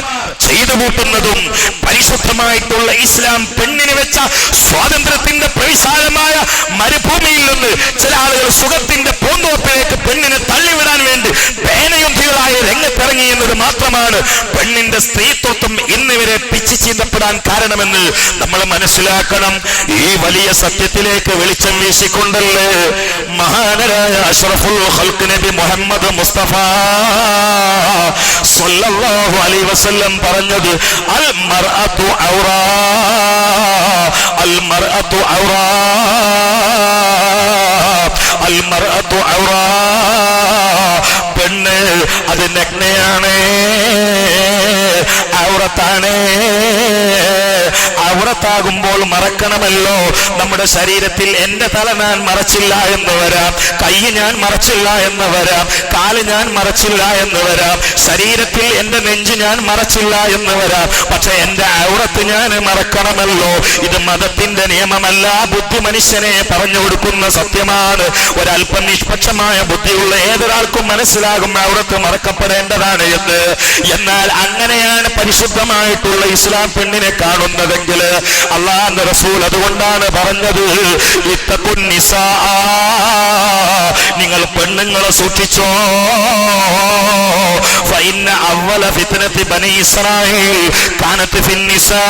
ചെയ്തു കൂട്ടുന്നതും പരിശുദ്ധമായിട്ടുള്ള ഇസ്ലാം പെണ്ണിന് വെച്ച സ്വാതന്ത്ര്യത്തിന്റെ പ്രവിശാലമായ മരുഭൂമിയിൽ നിന്ന് ചില ആളുകൾ സുഖത്തിന്റെ പൂന്തോപ്പിലേക്ക് പെണ്ണിനെ തള്ളിവിടാൻ വേണ്ടി പേനയുദ്ധികളായി രംഗത്തിറങ്ങി എന്നത് മാത്രമാണ് പെണ്ണിന്റെ സ്ത്രീത്വത്വം ഇന്നിവരെ പിച്ചു ചീന്തപ്പെടാൻ കാരണമെന്ന് നമ്മൾ മനസ്സിലാക്കണം. ഈ വലിയ സത്യത്തിലേക്ക് വെളിച്ചം വീശിക്കൊണ്ടല്ലേ മഹാനരായ അഷ്റഫുൽ ഖൽഖ് നബി മുഹമ്മദ് മുസ്തഫ സ്വല്ലല്ലാഹു അലൈഹി വസല്ലം പറഞ്ഞത്, അൽ മർഅതു ഔറാ, അൽ മർഅതു ഔറാ, അൽ മർഅതു ഔറാ. പെണ്ണ് അത് നഗ്നയാണ്, ഔറത്താണ്. ഔറത്ത് ഔറത്താകുമ്പോൾ മറക്കണമല്ലോ. നമ്മുടെ ശരീരത്തിൽ എന്റെ തല ഞാൻ മറച്ചില്ല എന്ന് വരാം, കൈ ഞാൻ മറച്ചില്ല എന്ന് വരാം, കാല് ഞാൻ മറച്ചില്ല എന്ന് വരാം, ശരീരത്തിൽ എന്റെ നെഞ്ച് ഞാൻ മറച്ചില്ല എന്ന് വരാം. പക്ഷെ എന്റെ ഔറത്ത് ഞാൻ മറക്കണമല്ലോ. ഇത് മതത്തിന്റെ നിയമമല്ല, ബുദ്ധി മനുഷ്യനെ പറഞ്ഞു കൊടുക്കുന്ന സത്യമാണ്. ഒരല്പം നിഷ്പക്ഷമായ ബുദ്ധിയുള്ള ഏതൊരാൾക്കും മനസ്സിലാകും ഔറത്ത് മറക്കപ്പെടേണ്ടതാണ് എന്ന്. എന്നാൽ അങ്ങനെയാണ് പരിശുദ്ധമായിട്ടുള്ള ഇസ്ലാം പെണ്ണിനെ കാണുന്നതെങ്കിൽ അല്ലാഹുവിന്റെ റസൂൽ അതുകൊണ്ടാണ് പറഞ്ഞത്, ഇത്തഖുൻ നിസാ, നിങ്ങൾ പെണ്ണുങ്ങളെ സൂക്ഷിച്ചോ. ഫഇന്ന അവ്വല ഫിത്നതി ബനി ഇസ്രായീൽ കാനത് ഫിൻ നിസാ,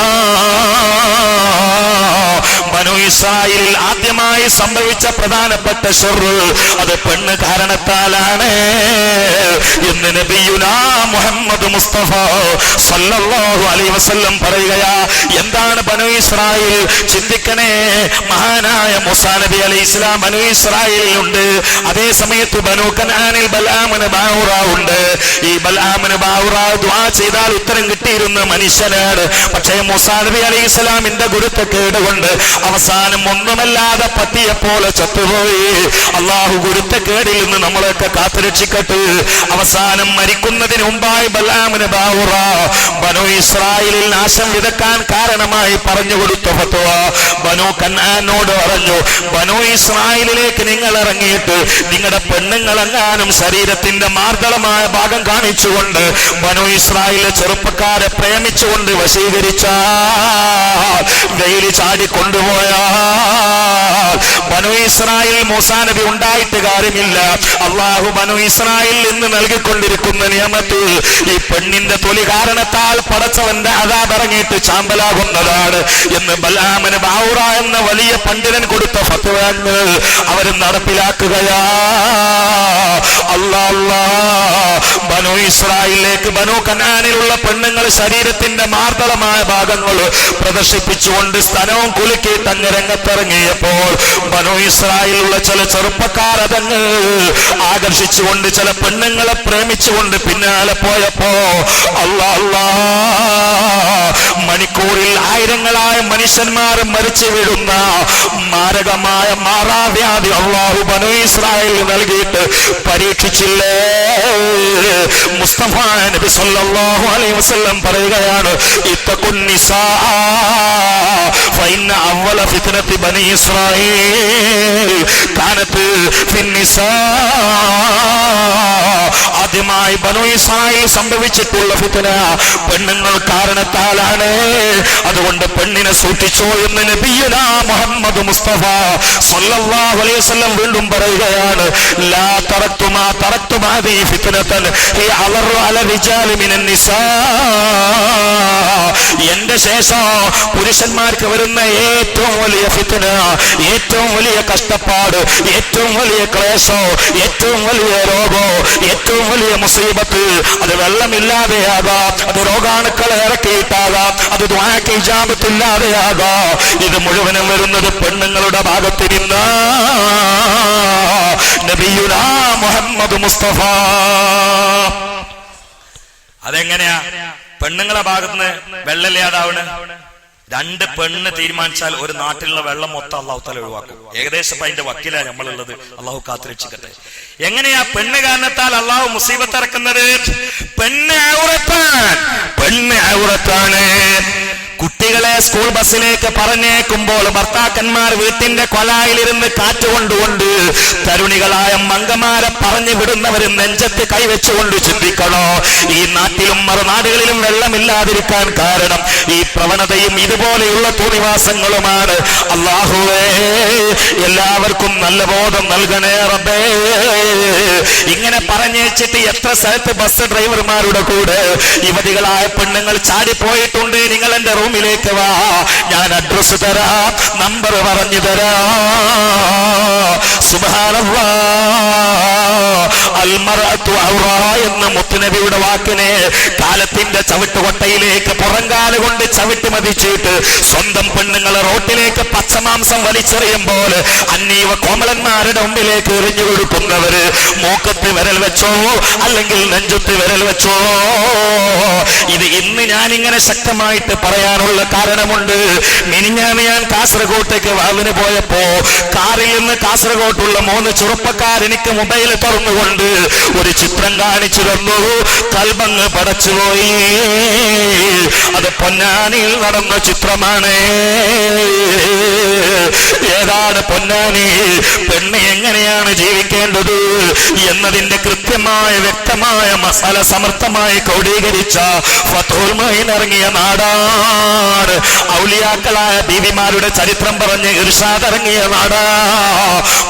ബനു ഇസ്രായേലിൽ ആദ്യമായി സംഭവിച്ച പ്രധാനപ്പെട്ട ശർറ് അത് പെണ്ണ് കാരണത്താലാണ് എന്ന് നബിയുനാ മുഹമ്മദ് മുസ്തഫ സല്ലല്ലാഹു അലൈഹി വസല്ലം പറയുകയാ. എന്താണ് ബനു ഇസ്രായേൽ? ചിന്തിക്കണേ, മഹാനായ മൂസാ നബി അലൈഹിസ്സലാം ബനു ഇസ്രായേലിൽ ഉണ്ട്. അതേ സമയത്ത് ബനു കനാനിൽ ബൽആമിന് ബാഉറ ഉണ്ട്. ഈ ബൽആമിന് ബാഉറ ദുആ ചെയ്താൽ ഉത്തരം കിട്ടിയിരുന്ന മനുഷ്യനാണ്. പക്ഷേ മൂസാ നബി അലൈഹിസ്സലാമിന്റെ ഗുരുത്തക്കേട് കൊണ്ട് അവസാനം ഒന്നുമല്ലാതെ പട്ടിയെ പോലെ ചത്തുപോയി. അള്ളാഹു ഗുരുത്തക്കേടിൽ നിന്ന് നമ്മളൊക്കെ കാത്തുരക്ഷിക്കട്ടെ. അവസാനം മരിക്കുന്നതിന് മുമ്പായി ബൽആമിന് ബാഉറ ബനു ഇസ്രായേലിൽ നാശം വിതക്കാൻ കാരണമായി പറഞ്ഞു കൊടുത്ത ഫത്വ ബനു കനാനോട് പറഞ്ഞു, ബനു ഇസ്രായേലിലേക്ക് നിങ്ങൾ ഇറങ്ങിയിട്ട് നിങ്ങളുടെ പെണ്ണുങ്ങളെങ്ങാനും ശരീരത്തിന്റെ മാർദ്ദളമായ ഭാഗം കാണിച്ചുകൊണ്ട് ബനു ഇസ്രായേലിലെ ചെറുപ്പക്കാരെ പ്രേമിച്ചുകൊണ്ട് വശീകരിച്ചാൽ, വെയിൽ ചാടിക്കൊണ്ടുപോയാൽ ബനു ഇസ്രായേൽ മൂസാ നബി ഉണ്ടായിട്ട് കാര്യമില്ല. അള്ളാഹു ബനു ഇസ്രായേലിൽ നിന്ന് നൽകിക്കൊണ്ടിരിക്കുന്ന നിയമത്തിൽ ഈ പെണ്ണിന്റെ തൊലി കാരണത്താൽ പടച്ചവന്റെ അദാബ് ഇറങ്ങിയിട്ട് ചാമ്പലാകുന്നതാണ് എന്ന് ബൽആമിന് ബാഉറ എന്ന വലിയ പണ്ഡിതൻ കൊടുത്ത ഫത്വകൾ അവർ നടപ്പിലാക്കുകയാ. ബനു ഇസ്രായേലിലേക്ക് ബനു കനാനിലുള്ള പെണ്ണുങ്ങൾ ശരീരത്തിന്റെ മാർദ്ദളമായ ഭാഗങ്ങൾ പ്രദർശിപ്പിച്ചുകൊണ്ട് സ്ഥലവും കുലുക്കിയിട്ട് അങ്ങ് രംഗത്തിറങ്ങിയപ്പോൾ ബനു ഇസ്രായേലിലുള്ള ചില ചെറുപ്പക്കാർ അതങ്ങ് ആകർഷിച്ചുകൊണ്ട് ചില പെണ്ണുങ്ങളെ പ്രേമിച്ചുകൊണ്ട് പിന്നാലെ പോയപ്പോ മണിക്കൂറിൽ ആയിരങ്ങളായ മനുഷ്യന്മാർ മരിച്ചു വീഴുന്ന മാരകമായ മാറാവ്യാധി അല്ലാഹു ബനു ഇസ്രായേലിൽ നൽകിയിട്ട് പരീക്ഷിച്ചില്ലേ? മുസ്തഫ നബി സല്ലല്ലാഹു അലൈഹി വസല്ലം പറയുകയാണ്, ഇത്തഖുൻ നിസാ ഫഇന്ന അവ്വല ഫിത്നതി ബനി ഇസ്രായീൽ കാനത് ഫിൻ നിസാ. ആദ്യമായി ബനു ഇസ്രായേൽ സംഭവിച്ചിട്ടുള്ള ഫിത്ന പെണ്ണുങ്ങൾ കാരണത്താലാണ്. അതുകൊണ്ട് പെണ്ണിനെ സൂക്ഷിച്ചോ എന്ന് നബിയുനാ മുഹമ്മദ് മുസ്തഫ സല്ലല്ലാഹു അലൈഹി വസല്ലം വീണ്ടും പറയുകയാണ്, ലാ തറക്തുമാ തറക്തും ഹാദിഹി ഫിത്നതൻ ഹി അളറു അല റിജാലി മിനൻ നിസാ. എന്റെ ശേഷം പുരുഷന്മാർക്ക് വരുന്ന ഏറ്റവും വലിയ ഫിത്ന, ഏറ്റവും വലിയ കഷ്ടപ്പാട്, ഏറ്റവും വലിയ ക്ലേശം, ഏറ്റവും വലിയ രോഗം, ഏറ്റവും വലിയ മുസീബത്ത്, അത് വെള്ളമില്ലാതെയാകാം, അത് രോഗാണുക്കളെ ഇറക്കിയിട്ടാകാം, അത് ദുആക്ക് ഇജാബത്തില്ലാതെയാകാം. ഇത് മുഴുവനും വരുന്നത് പെണ്ണുങ്ങളുടെ ഭാഗത്ത് നിന്ന്. നബിയുനാ മുഹമ്മദ് മുസ്തഫ. അതെങ്ങനെയാ പെണ്ണുങ്ങളെ ഭാഗത്തുനിന്ന് വെള്ളമില്ലാതാവണ്? രണ്ട് പെണ്ണ് തീരുമാനിച്ചാൽ ഒരു നാട്ടിലുള്ള വെള്ളം മൊത്തം അള്ളാഹു തആല ഒഴിവാക്കും. ഏകദേശം അതിന്റെ വക്കീലാണ് നമ്മളുള്ളത്. അള്ളാഹു കാത്തുരക്ഷിക്കട്ടെ. എങ്ങനെയാ പെണ്ണ് കാരണത്താൽ അള്ളാഹു മുസീബത്ത് ഇറക്കുന്നത്? പെണ്ണ് ഔറത്താണ്. കുട്ടികളെ സ്കൂൾ ബസ്സിലേക്ക് പറഞ്ഞേക്കുമ്പോൾ ഭർത്താക്കന്മാർ വീട്ടിന്റെ കൊലായിലിരുന്ന് കാറ്റുകൊണ്ടുകൊണ്ട് തരുണികളായ മംഗമാരെ പറഞ്ഞു വിടുന്നവരും നെഞ്ചത്ത് കൈവച്ചുകൊണ്ട് ചിന്തിക്കണോ, ഈ നാട്ടിലും മറുനാടുകളിലും വെള്ളമില്ലാതിരിക്കാൻ കാരണം ഈ പ്രവണതയും ഇതുപോലെയുള്ള തോന്നിവാസങ്ങളുമാണ്. അല്ലാഹുവേ, എല്ലാവർക്കും നല്ല ബോധം നൽകണേ റബ്ബേ. ഇങ്ങനെ പറഞ്ഞേച്ചിട്ട് എത്ര സ്ഥലത്ത് ബസ് ഡ്രൈവർമാരുടെ കൂടെ യുവതികളായ പെണ്ണുങ്ങൾ ചാടിപ്പോയിട്ടുണ്ട്. നിങ്ങൾ എന്റെ റൂമിലേക്ക് വാ, ഞാൻ അഡ്രസ് തരാം, നമ്പർ പറഞ്ഞു തരാം. സുബ്ഹാനല്ലാഹ്, അൽ മർഅതു ഔറ എന്ന മുത്തുനബിയുടെ വാക്കിനെ കാലത്തിന്റെ ചവിട്ടുകൊട്ടയിലേക്ക് പുറങ്കാല് കൊണ്ട് ചവിട്ടി മതിച്ചിട്ട് സ്വന്തം പെണ്ണുങ്ങളെ റോട്ടിലേക്ക് പച്ചമാംസം വലിച്ചെറിയുമ്പോൾ അന്നീവ കോമളന്മാരുടെ മുമ്പിലേക്ക് എറിഞ്ഞു കൊടുക്കുന്നവര് മൂക്കത്ത് വിരൽ വെച്ചോ അല്ലെങ്കിൽ നെഞ്ചത്ത് വിരൽ വെച്ചോ. ഇത് ഇന്ന് ഞാനിങ്ങനെ ശക്തമായിട്ട് പറയാനുള്ള കാരണമുണ്ട്. മിനിഞ്ഞാന്ന് ഞാൻ കാസർഗോട്ടേക്ക് വാവിന് പോയപ്പോ കാറിൽ നിന്ന് കാസർഗോട്ടുള്ള 3 ചെറുപ്പക്കാർ എനിക്ക് മൊബൈൽ തുറന്നുകൊണ്ട് ഒരു ചിത്രം കാണിച്ചു തന്നു. കൽബങ്ങ് പടച്ചുപോയി. അത് പൊന്നാനിയിൽ നടന്ന ചിത്രമാണ്. ഏതാണ് പൊന്നാനി, പെണ്ണ് എങ്ങനെയാണ് ജീവിക്കേണ്ടത് എന്നതിന്റെ കൃത്യമായ വ്യക്തമായ മസാല സമർത്ഥമായി ക്രോഡീകരിച്ച ഫത്ഹുൽ മുഈൻ ഇറങ്ങിയ നാടാണ്. ഔലിയാക്കളായ ബീവിമാരുടെ ചരിത്രം പറഞ്ഞ് ഇർഷാദ് ഇറങ്ങിയ നാടാ.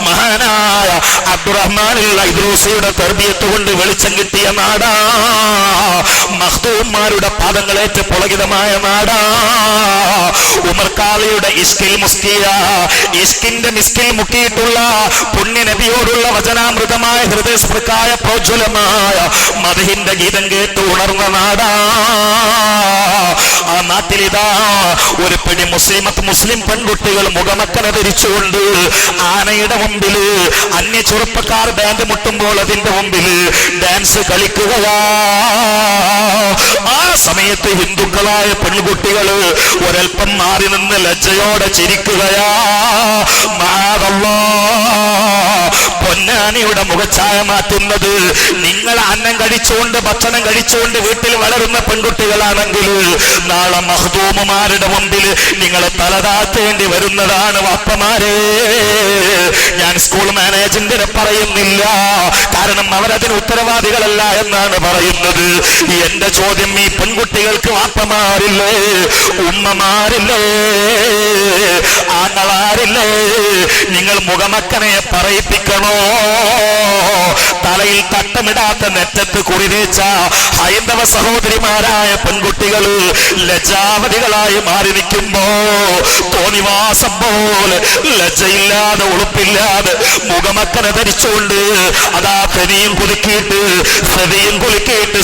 മഹാനായ അബ്ദുറഹ്മാനുൽ ഇദ്രൂസിയുടെ തർബിയത്ത് കൊണ്ട് വെളിച്ചം കിട്ടിയ നാടാ. മഖ്ദൂമാരുടെ പാദങ്ങളേറ്റ് പുളകിതമായ നാടാ. ഉമർ ഖാലിയുടെ ഇസ്കിൽ മുസ്കിയ, ഇസ്കിന്റെ മിസ്കിൽ മുക്കിയിട്ടുള്ള പുണ്യ നബിയോടുള്ള വചനാമൃതമായ ഹൃദയസ്പൃക്കായ പ്രോജ്വലമായ മദഹിന്റെ ഗീതം കേട്ട് ഉണർന്ന നാടാ. ആ നാട്ടിലിതാ ഒരു പിടി മുസ്ലിം പെൺകുട്ടികൾ മുഖമക്കന ധരിച്ചുകൊണ്ട് ആനയുടെ മുമ്പിൽ അന്യ ചെറുപ്പക്കാർ ബാൻഡ് മുട്ടുമ്പോൾ അതിന്റെ മുമ്പിൽ ഡാൻസ് കളിക്കുകയാ. ആ സമയത്ത് ഹിന്ദുക്കളായ പെൺകുട്ടികൾ ഒരൽപ്പം മാറി നിന്ന് ലജ്ജയോടെ ചിരിക്കുകയാ. പൊന്നാനിയുടെ മുഖച്ഛായ മാറ്റുന്നത് നിങ്ങൾ അന്നം കഴിച്ചുകൊണ്ട് ഭക്ഷണം കഴിച്ചുകൊണ്ട് വീട്ടിൽ വളരുന്ന പെൺകുട്ടികളാണെങ്കിൽ നാളെ മഖ്ദൂമുമാരുടെ മുമ്പിൽ നിങ്ങൾ തലതാഴ്ത്തേണ്ടി വരുന്നതാണ് വാപ്പമാരെ. ഞാൻ സ്കൂൾ മാനേജ്മെന്റിനെ പറയുന്നില്ല, കാരണം അവരതിന് ഉത്തരവാദികളല്ല എന്നാണ് പറയുന്നത്. എന്റെ ചോദ്യം, ഈ പെൺകുട്ടികൾക്ക് വാപ്പമാരില്ലേ, ഉമ്മമാരില്ലേ, ആങ്ങളാരില്ലേ? നിങ്ങൾ മുഖമക്കനെ പറയിപ്പിക്കണോ? തലയിൽ തട്ടമിടാത്ത നെറ്റത്ത് കുറിതേച്ച ഹൈന്ദവ സഹോദരിമാരായ പെൺകുട്ടികൾ ലജ്ജാവതികളായി മാറി നിൽക്കുമ്പോ തോന്നിവാസം പോലെ ലജ്ജയില്ലാതെ ഉളുപ്പില്ലാതെ മുഖമക്കനെ ധരിച്ചുകൊണ്ട് അതാ ഫെനിയും കുലുക്കിയിട്ട്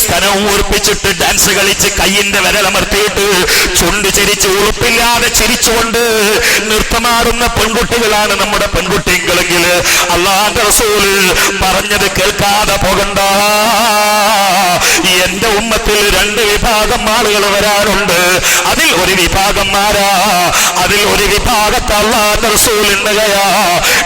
സ്ഥലവും ഉറപ്പിച്ചിട്ട് ഡാൻസ് കളിച്ച് കയ്യിന്റെ വിരലമർത്തിയിട്ട് ചുണ്ട് ചിരിച്ച് ഉളുപ്പില്ലാതെ ചിരിച്ചുകൊണ്ട് നൃത്തമാടുന്ന പെൺകുട്ടികളാണ് നമ്മുടെ പെൺകുട്ടികളെങ്കിൽ അല്ലാഹുവിന്റെ റസൂല് പറഞ്ഞത് കേൾക്കാതെ പോകണ്ട. എന്റെ ഉമ്മത്തിൽ 2 വിഭാഗം ആളുകൾ വരാറുണ്ട്. അതിൽ ഒരു വിഭാഗം ആരാ? അതിൽ ഒരു വിഭാഗത്തെ അല്ലാഹുവിന്റെ റസൂൽ എണ്ണുകയാ.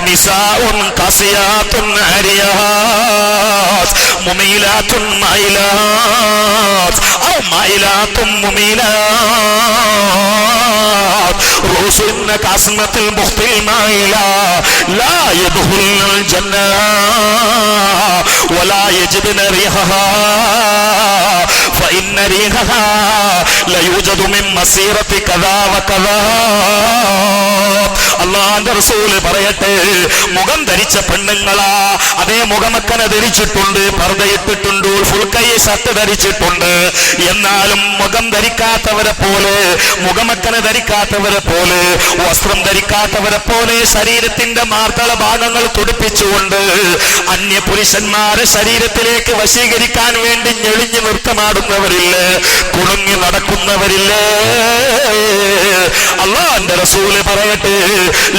നിസാഉൻ ഖസിയാത്തുൻ ആരിയാത്ത് മുമീലാത്തുൻ മൈലാത്ത് ഔ മൈലാത്തുൻ മുമീലാത്ത് റൂസുൻ കസ്മത്തുൽ മുഖ്തിൽ മൈലാ ലാ യദ്ഖുലുൽ ജന്ന വലാ യജിദുന റിഹഹാ فإن ريحها لا يوجد من مسيرة كذا وكذا. അല്ലാഹുവിന്റെ റസൂൽ പറയട്ടെ, മുഖം ധരിച്ച പെണ്ണുങ്ങളാ, അതേ മുഖമക്കന ധരിച്ചിട്ടുണ്ട്, പർദ്ദയിട്ടിട്ടുണ്ട്, ഫുൾ കൈ ഷർട്ട് ധരിച്ചിട്ടുണ്ട്. എന്നാലും മുഖം ധരിക്കാത്തവരെ പോലെ, മുഖമക്കന ധരിക്കാത്തവരെ പോലെ, വസ്ത്രം ധരിക്കാത്തവരെ പോലെ ശരീരത്തിന്റെ മാർത്തള ഭാഗങ്ങൾ തുടിപ്പിച്ചുകൊണ്ട് അന്യ പുരുഷന്മാരെ ശരീരത്തിലേക്ക് വശീകരിക്കാൻ വേണ്ടി ഞെളിഞ്ഞു നൃത്തമാടുന്നവരില്ലേ, കുണുങ്ങി നടക്കുന്നവരില്ലേ? അല്ലാഹുവിന്റെ റസൂല് പറയട്ടെ,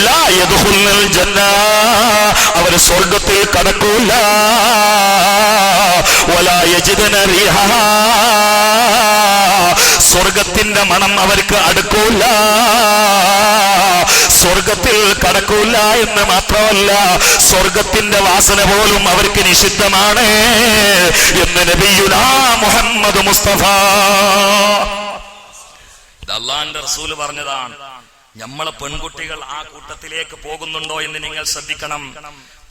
ലാ യദ്ഖുലുൽ ജന്ന, അവർ സ്വർഗ്ഗത്തിൽ കടക്കൂല. വലാ യജിദന റിഹഹാ, സ്വർഗത്തിന്റെ മണം അവർക്ക് അടുക്കൂല. സ്വർഗത്തിൽ കടക്കൂല എന്ന് മാത്രമല്ല, സ്വർഗത്തിന്റെ വാസന പോലും അവർക്ക് നിഷിദ്ധമാണ് എന്ന് നബിയുനാ മുഹമ്മദ് മുസ്തഫ. അല്ലാഹുവിന്റെ റസൂല് പറഞ്ഞതാണ്. നമ്മളെ പെൺകുട്ടികൾ ആ കൂട്ടത്തിലേക്ക് പോകുന്നുണ്ടോ എന്ന് നിങ്ങൾ ശ്രദ്ധിക്കണം.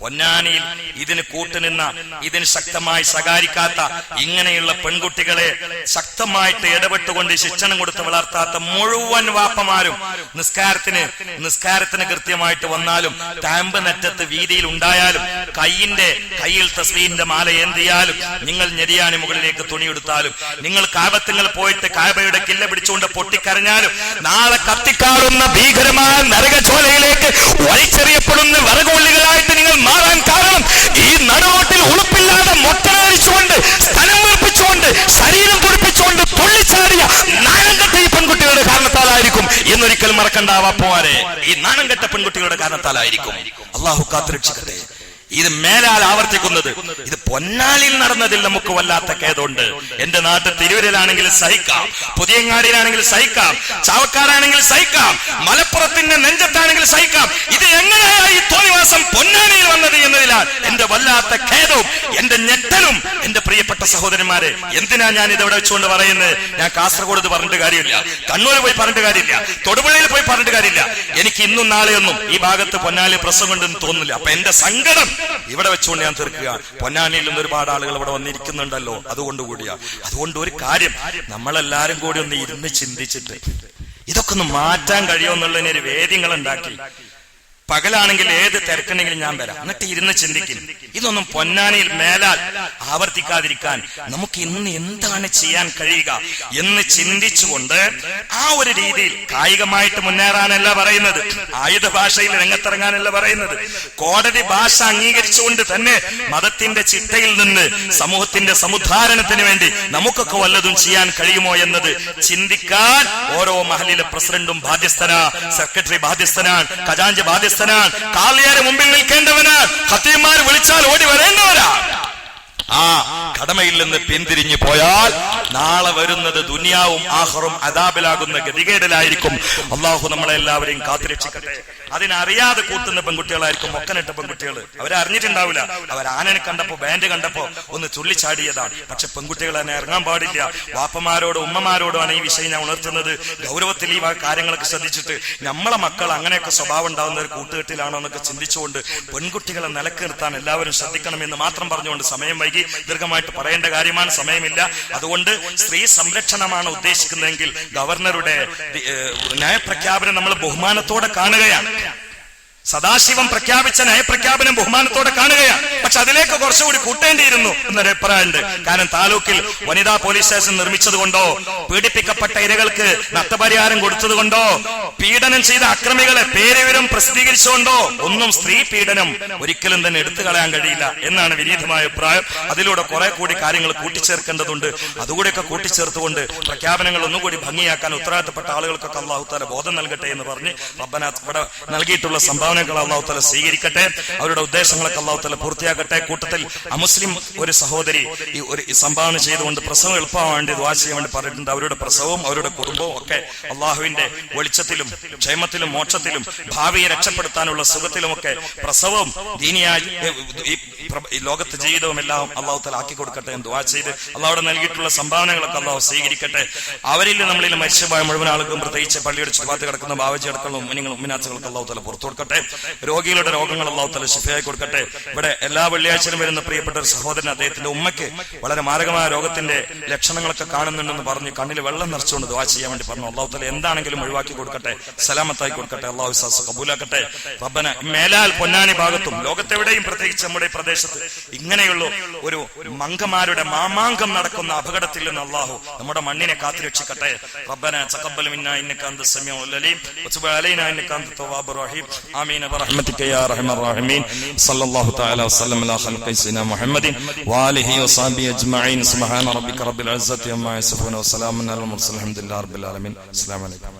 പൊന്നാനിയിൽ ഇതിന് കൂട്ടുനിന്ന, ഇതിന് ശക്തമായി ശകാരിക്കാത്ത, ഇങ്ങനെയുള്ള പെൺകുട്ടികളെ ശക്തമായിട്ട് ഇടപെട്ടുകൊണ്ട് ശിക്ഷണം കൊടുത്ത് വളർത്താത്ത മുഴുവൻ വാപ്പമാരും നിസ്കാരത്തിന് കൃത്യമായിട്ട് വന്നാലും, താമ്പ് നെറ്റത്ത് വീതിയിൽ ഉണ്ടായാലും, കയ്യിൽ തസ്ബീഹിന്റെ മാല ഏന്തിയാലും, നിങ്ങൾ ഞെരിയാണി മുകളിലേക്ക് തുണിയെടുത്താലും, നിങ്ങൾ കാബത്തുങ്ങൾ പോയിട്ട് കാബയുടെ കില്ല പിടിച്ചുകൊണ്ട് പൊട്ടിക്കരഞ്ഞാലും, നാളെ കത്തിക്കാളുന്ന ഭീകരമായ നരകജ്വാലയിലേക്ക് വലിച്ചെറിയപ്പെടുന്ന വിറകുള്ളികളായിട്ട് നിങ്ങൾ മാറാൻ കാരണം ഈ നടുറോട്ടിൽ ഉളുപ്പില്ലാതെ മുട്ടനടിച്ചുകൊണ്ട്, സ്ഥലം വീർപ്പിച്ചുകൊണ്ട്, ശരീരം തുടിപ്പിച്ചുകൊണ്ട് പെൺകുട്ടികളുടെ കാരണത്താലായിരിക്കും. അള്ളാഹു കാത്തുരക്ഷിക്കട്ടെ. ഇത് മേലാൽ ആവർത്തിക്കുന്നത് ഇത് പൊന്നാനിയിൽ നടന്നതിൽ നമുക്ക് വല്ലാത്ത ഖേദമുണ്ട്. എന്റെ നാട്ട് തിരൂരിലാണെങ്കിൽ സഹിക്കാം, പുതിയങ്ങാടിയിലാണെങ്കിൽ സഹിക്കാം, ചാവക്കാടാണെങ്കിൽ സഹിക്കാം, മലപ്പുറത്തിന്റെ നെഞ്ചത്താണെങ്കിൽ സഹിക്കാം. ഇത് എങ്ങനെയാ ഈ തോന്നിവാസം പൊന്നാനിയിൽ വന്നത് എന്നതിനാൽ എന്റെ വല്ലാത്ത ഖേദവും എന്റെ ഞെട്ടലും. എന്റെ പ്രിയപ്പെട്ട സഹോദരന്മാരെ, എന്തിനാ ഞാൻ ഇതെവിടെ വെച്ചുകൊണ്ട് പറയുന്നത്? ഞാൻ കാസർഗോഡ് ഇത് പറഞ്ഞിട്ട് കാര്യമില്ല, കണ്ണൂർ പോയി പറഞ്ഞിട്ട് കാര്യമില്ല, തൊടുപുഴയിൽ പോയി പറഞ്ഞിട്ട് കാര്യമില്ല. എനിക്ക് ഇന്നും നാളെയൊന്നും ഈ ഭാഗത്ത് പൊന്നാനി പ്രശ്നം കൊണ്ടെന്ന് തോന്നുന്നില്ല. അപ്പൊ എന്റെ സങ്കടം ഇവിടെ വെച്ചുകൊണ്ട് ഞാൻ തീർക്കുകയാണ്. പൊന്നാനിയിൽ നിന്ന് ഒരുപാട് ആളുകൾ ഇവിടെ വന്നിരിക്കുന്നുണ്ടല്ലോ, അതുകൊണ്ട് കൂടിയാ. അതുകൊണ്ട് ഒരു കാര്യം, നമ്മളെല്ലാരും കൂടി ഒന്ന് ഇരുന്ന് ചിന്തിച്ചിട്ട് ഇതൊക്കെ ഒന്ന് മാറ്റാൻ കഴിയുമെന്നുള്ളതിന് ഒരു വേദികൾ ഉണ്ടാക്കി, പകലാണെങ്കിൽ ഏത് തിരക്കുണ്ടെങ്കിലും ഞാൻ വരാം, എന്നിട്ട് ഇരുന്ന് ചിന്തിക്കും. ഇതൊന്നും പൊന്നാനിയിൽ മേലാൽ ആവർത്തിക്കാതിരിക്കാൻ നമുക്ക് ഇന്ന് എന്താണ് ചെയ്യാൻ കഴിയുക എന്ന് ചിന്തിച്ചുകൊണ്ട് ആ ഒരു രീതിയിൽ കായികമായിട്ട് മുന്നേറാനല്ല പറയുന്നത്, ആയുധ ഭാഷയിൽ രംഗത്തിറങ്ങാനല്ല പറയുന്നത്, കോടതി ഭാഷ അംഗീകരിച്ചുകൊണ്ട് തന്നെ മതത്തിന്റെ ചിട്ടയിൽ നിന്ന് സമൂഹത്തിന്റെ സമുദ്ധാരണത്തിന് വേണ്ടി നമുക്കൊക്കെ വല്ലതും ചെയ്യാൻ കഴിയുമോ എന്നത് ചിന്തിക്കാൻ ഓരോ മഹലിലെ പ്രസിഡന്റും ബാധ്യസ്ഥനാ, സെക്രട്ടറി ബാധ്യസ്ഥനാണ്, ഖജാൻജി ബാധ്യസ്ഥനാണ്, കാളിയാരെ മുമ്പിൽ നിൽക്കേണ്ടവനാണ്, ഖത്തീബുമാർ വിളിച്ചാൽ ഓടി വരേണ്ടവരാ. ആ കടമയിൽ നിന്ന് പിന്തിരിഞ്ഞു പോയാൽ നാളെ വരുന്നത് ദുനിയാവും ആഖിറും അദാബിലാകുന്ന ഗതികേടിലായിരിക്കും. അള്ളാഹു നമ്മളെ എല്ലാവരെയും കാത്തുരക്ഷിക്കട്ടെ. അതിനറിയാതെ കൂട്ടുന്ന പെൺകുട്ടികളായിരിക്കും ഒക്കനിട്ട പെൺകുട്ടികൾ. അവരറിഞ്ഞിട്ടുണ്ടാവില്ല, അവർ ആനനെ കണ്ടപ്പോ ബാൻഡ് കണ്ടപ്പോ ഒന്ന് തുള്ളിച്ചാടിയതാണ്. പക്ഷെ പെൺകുട്ടികൾ തന്നെ ഇറങ്ങാൻ പാടില്ല. വാപ്പമാരോടും ഉമ്മമാരോടുമാണ് ഈ വിഷയം ഞാൻ ഉണർത്തുന്നത്. ഗൗരവത്തിൽ ഈ കാര്യങ്ങളൊക്കെ ശ്രദ്ധിച്ചിട്ട് നമ്മളെ മക്കൾ അങ്ങനെയൊക്കെ സ്വഭാവം ഉണ്ടാവുന്ന ഒരു കൂട്ടുകെട്ടിലാണോ എന്നൊക്കെ ചിന്തിച്ചുകൊണ്ട് പെൺകുട്ടികളെ നിലക്ക് നിർത്താൻ എല്ലാവരും ശ്രദ്ധിക്കണമെന്ന് മാത്രം പറഞ്ഞുകൊണ്ട് സമയം വൈകി ദീർഘമായിട്ട് പറയേണ്ട കാര്യമാണ്, സമയമില്ല. അതുകൊണ്ട് സ്ത്രീ സംരക്ഷണമാണ് ഉദ്ദേശിക്കുന്നതെങ്കിൽ ഗവർണറുടെ നയപ്രഖ്യാപനം നമ്മൾ ബഹുമാനത്തോടെ കാണുകയാണ്. സദാശിവം പ്രഖ്യാപിച്ച നയപ്രഖ്യാപനം ബഹുമാനത്തോടെ കാണുകയാണ്. പക്ഷെ അതിലേക്ക് കുറച്ചുകൂടി കൂട്ടേണ്ടിയിരുന്നു എന്നൊരു അഭിപ്രായമുണ്ട്. കാരണം താലൂക്കിൽ വനിതാ പോലീസ് സ്റ്റേഷൻ നിർമ്മിച്ചത് കൊണ്ടോ, പീഡിപ്പിക്കപ്പെട്ട ഇരകൾക്ക് നഷ്ടപരിഹാരം കൊടുത്തത് കൊണ്ടോ, പീഡനം ചെയ്ത അക്രമികളെ പേരുവിവരം പ്രസിദ്ധീകരിച്ചുകൊണ്ടോ ഒന്നും സ്ത്രീ പീഡനം ഒരിക്കലും തന്നെ എടുത്തു കളയാൻ കഴിയില്ല എന്നാണ് വിനീതമായ അഭിപ്രായം. അതിലൂടെ കുറെ കൂടി കാര്യങ്ങൾ കൂട്ടിച്ചേർക്കേണ്ടതുണ്ട്. അതുകൂടിയൊക്കെ കൂട്ടിച്ചേർത്തുകൊണ്ട് പ്രഖ്യാപനങ്ങൾ ഒന്നുകൂടി ഭംഗിയാക്കാൻ ഉത്തരവാദിത്തപ്പെട്ട ആളുകൾക്കൊക്കെ അല്ലാഹു തആല ബോധം നൽകട്ടെ എന്ന് പറഞ്ഞ് റബ്ബന ഇവിടെ നൽകിയിട്ടുള്ള സംഭാവനകൾ അല്ലാഹു തആല സ്വീകരിക്കട്ടെ. അവരുടെ ഉദ്ദേശങ്ങളൊക്കെ അല്ലാഹു തആല പൂർത്തിയാക്കട്ടെ. കൂട്ടത്തിൽ അമുസ്ലിം ഒരു സഹോദരി ഈ ഒരു സംഭാവന ചെയ്തുകൊണ്ട് പ്രസവം എളുപ്പമാവാൻ വേണ്ടി ദുആ ചെയ്യാൻ വേണ്ടി പറഞ്ഞിട്ടുണ്ട്. അവരുടെ പ്രസവവും അവരുടെ കുടുംബവും ഒക്കെ അള്ളാഹുവിന്റെ വെളിച്ചത്തിലും ക്ഷേമത്തിലും മോക്ഷത്തിലും ഭാവിയെ രക്ഷപ്പെടുത്താനുള്ള സുഖത്തിലുമൊക്കെ പ്രസവവും ദീനിയായി ഈ ലോകത്തെ ജീവിതവും എല്ലാം അല്ലാഹു തആല ആക്കി കൊടുക്കട്ടെ എന്ന് ദുആ ചെയ്ത് അല്ലാഹുവിടെ നൽകിയിട്ടുള്ള സംഭാവനകളൊക്കെ അല്ലാഹു സ്വീകരിക്കട്ടെ. അവരിൽ നമ്മളിൽ മരിച്ചുപോയ മുഴുവൻ ആളുകളും പ്രത്യേകിച്ച് പള്ളിയുടെ ചുറ്റുപാത്ത് കിടക്കുന്ന ബാവജി അടക്കമുള്ള മുഅ്മിനീങ്ങളും മുഅ്മിനാത്തുകൾക്ക് അല്ലാഹു തആല പുറത്തു കൊടുക്കട്ടെ. രോഗികളുടെ രോഗങ്ങൾ അല്ലാഹു തആല ശിഫയായി കൊടുക്കട്ടെ. ഇവിടെ എല്ലാ വെള്ളിയാഴ്ചയിലും വരുന്ന പ്രിയപ്പെട്ട ഒരു സഹോദരൻ, അദ്ദേഹത്തിന്റെ ഉമ്മയ്ക്ക് വളരെ മാരകമായ രോഗത്തിന്റെ ലക്ഷണങ്ങളൊക്കെ കാണുന്നുണ്ടെന്ന് പറഞ്ഞ് കണ്ണിൽ വെള്ളം നിറച്ചുകൊണ്ട് ദുആ ചെയ്യാൻ വേണ്ടി പറഞ്ഞു. അല്ലാഹു തആല എന്താണെങ്കിലും ഒഴിവാക്കി കൊടുക്കട്ടെ, സലാമത്തായി കൊടുക്കട്ടെ. അല്ലാഹു വിശ്വാസം കബൂലാക്കട്ടെ. റബ്ബന മേലാൽ പൊന്നാനി ഭാഗത്തും ലോകത്തെവിടെയും പ്രത്യേകിച്ച് നമ്മുടെ പ്രദേശത്ത് ഇങ്ങനെയുള്ള ഒരു മംഗമാരുടെ മാമാങ്കം നടക്കുന്ന അപകടത്തിൽ നിന്ന് അല്ലാഹു നമ്മുടെ മണ്ണിനെ കാത്തുരക്ഷിക്കട്ടെ. റബ്ബന തഖബ്ബൽ മിന്നാ ഇന്നക അൻതസ് സമീഉൽ അലീം വതുബ് അലൈനാ ഇന്നക അൻത തവ്വാബുർ റഹീം. ആമീൻ ബിറഹ്മതിക യാ അർഹമർ റഹീമീൻ. സല്ലല്ലാഹു തആല വസല്ലം അലാ ഖൽഖി സയ്യിദിനാ മുഹമ്മദിൻ വആലിഹി വസഹബിഹി അജ്മഈൻ. സുബ്ഹാന റബ്ബിക റബ്ബിൽ ഇസ്സത്തി അമ്മാ യസിഫൂൻ വസലാമുൻ അലൽ മുർസലീൻ. അൽഹംദുലില്ലാഹി റബ്ബിൽ ആലമീൻ. അസ്സലാമു അലൈക്കും.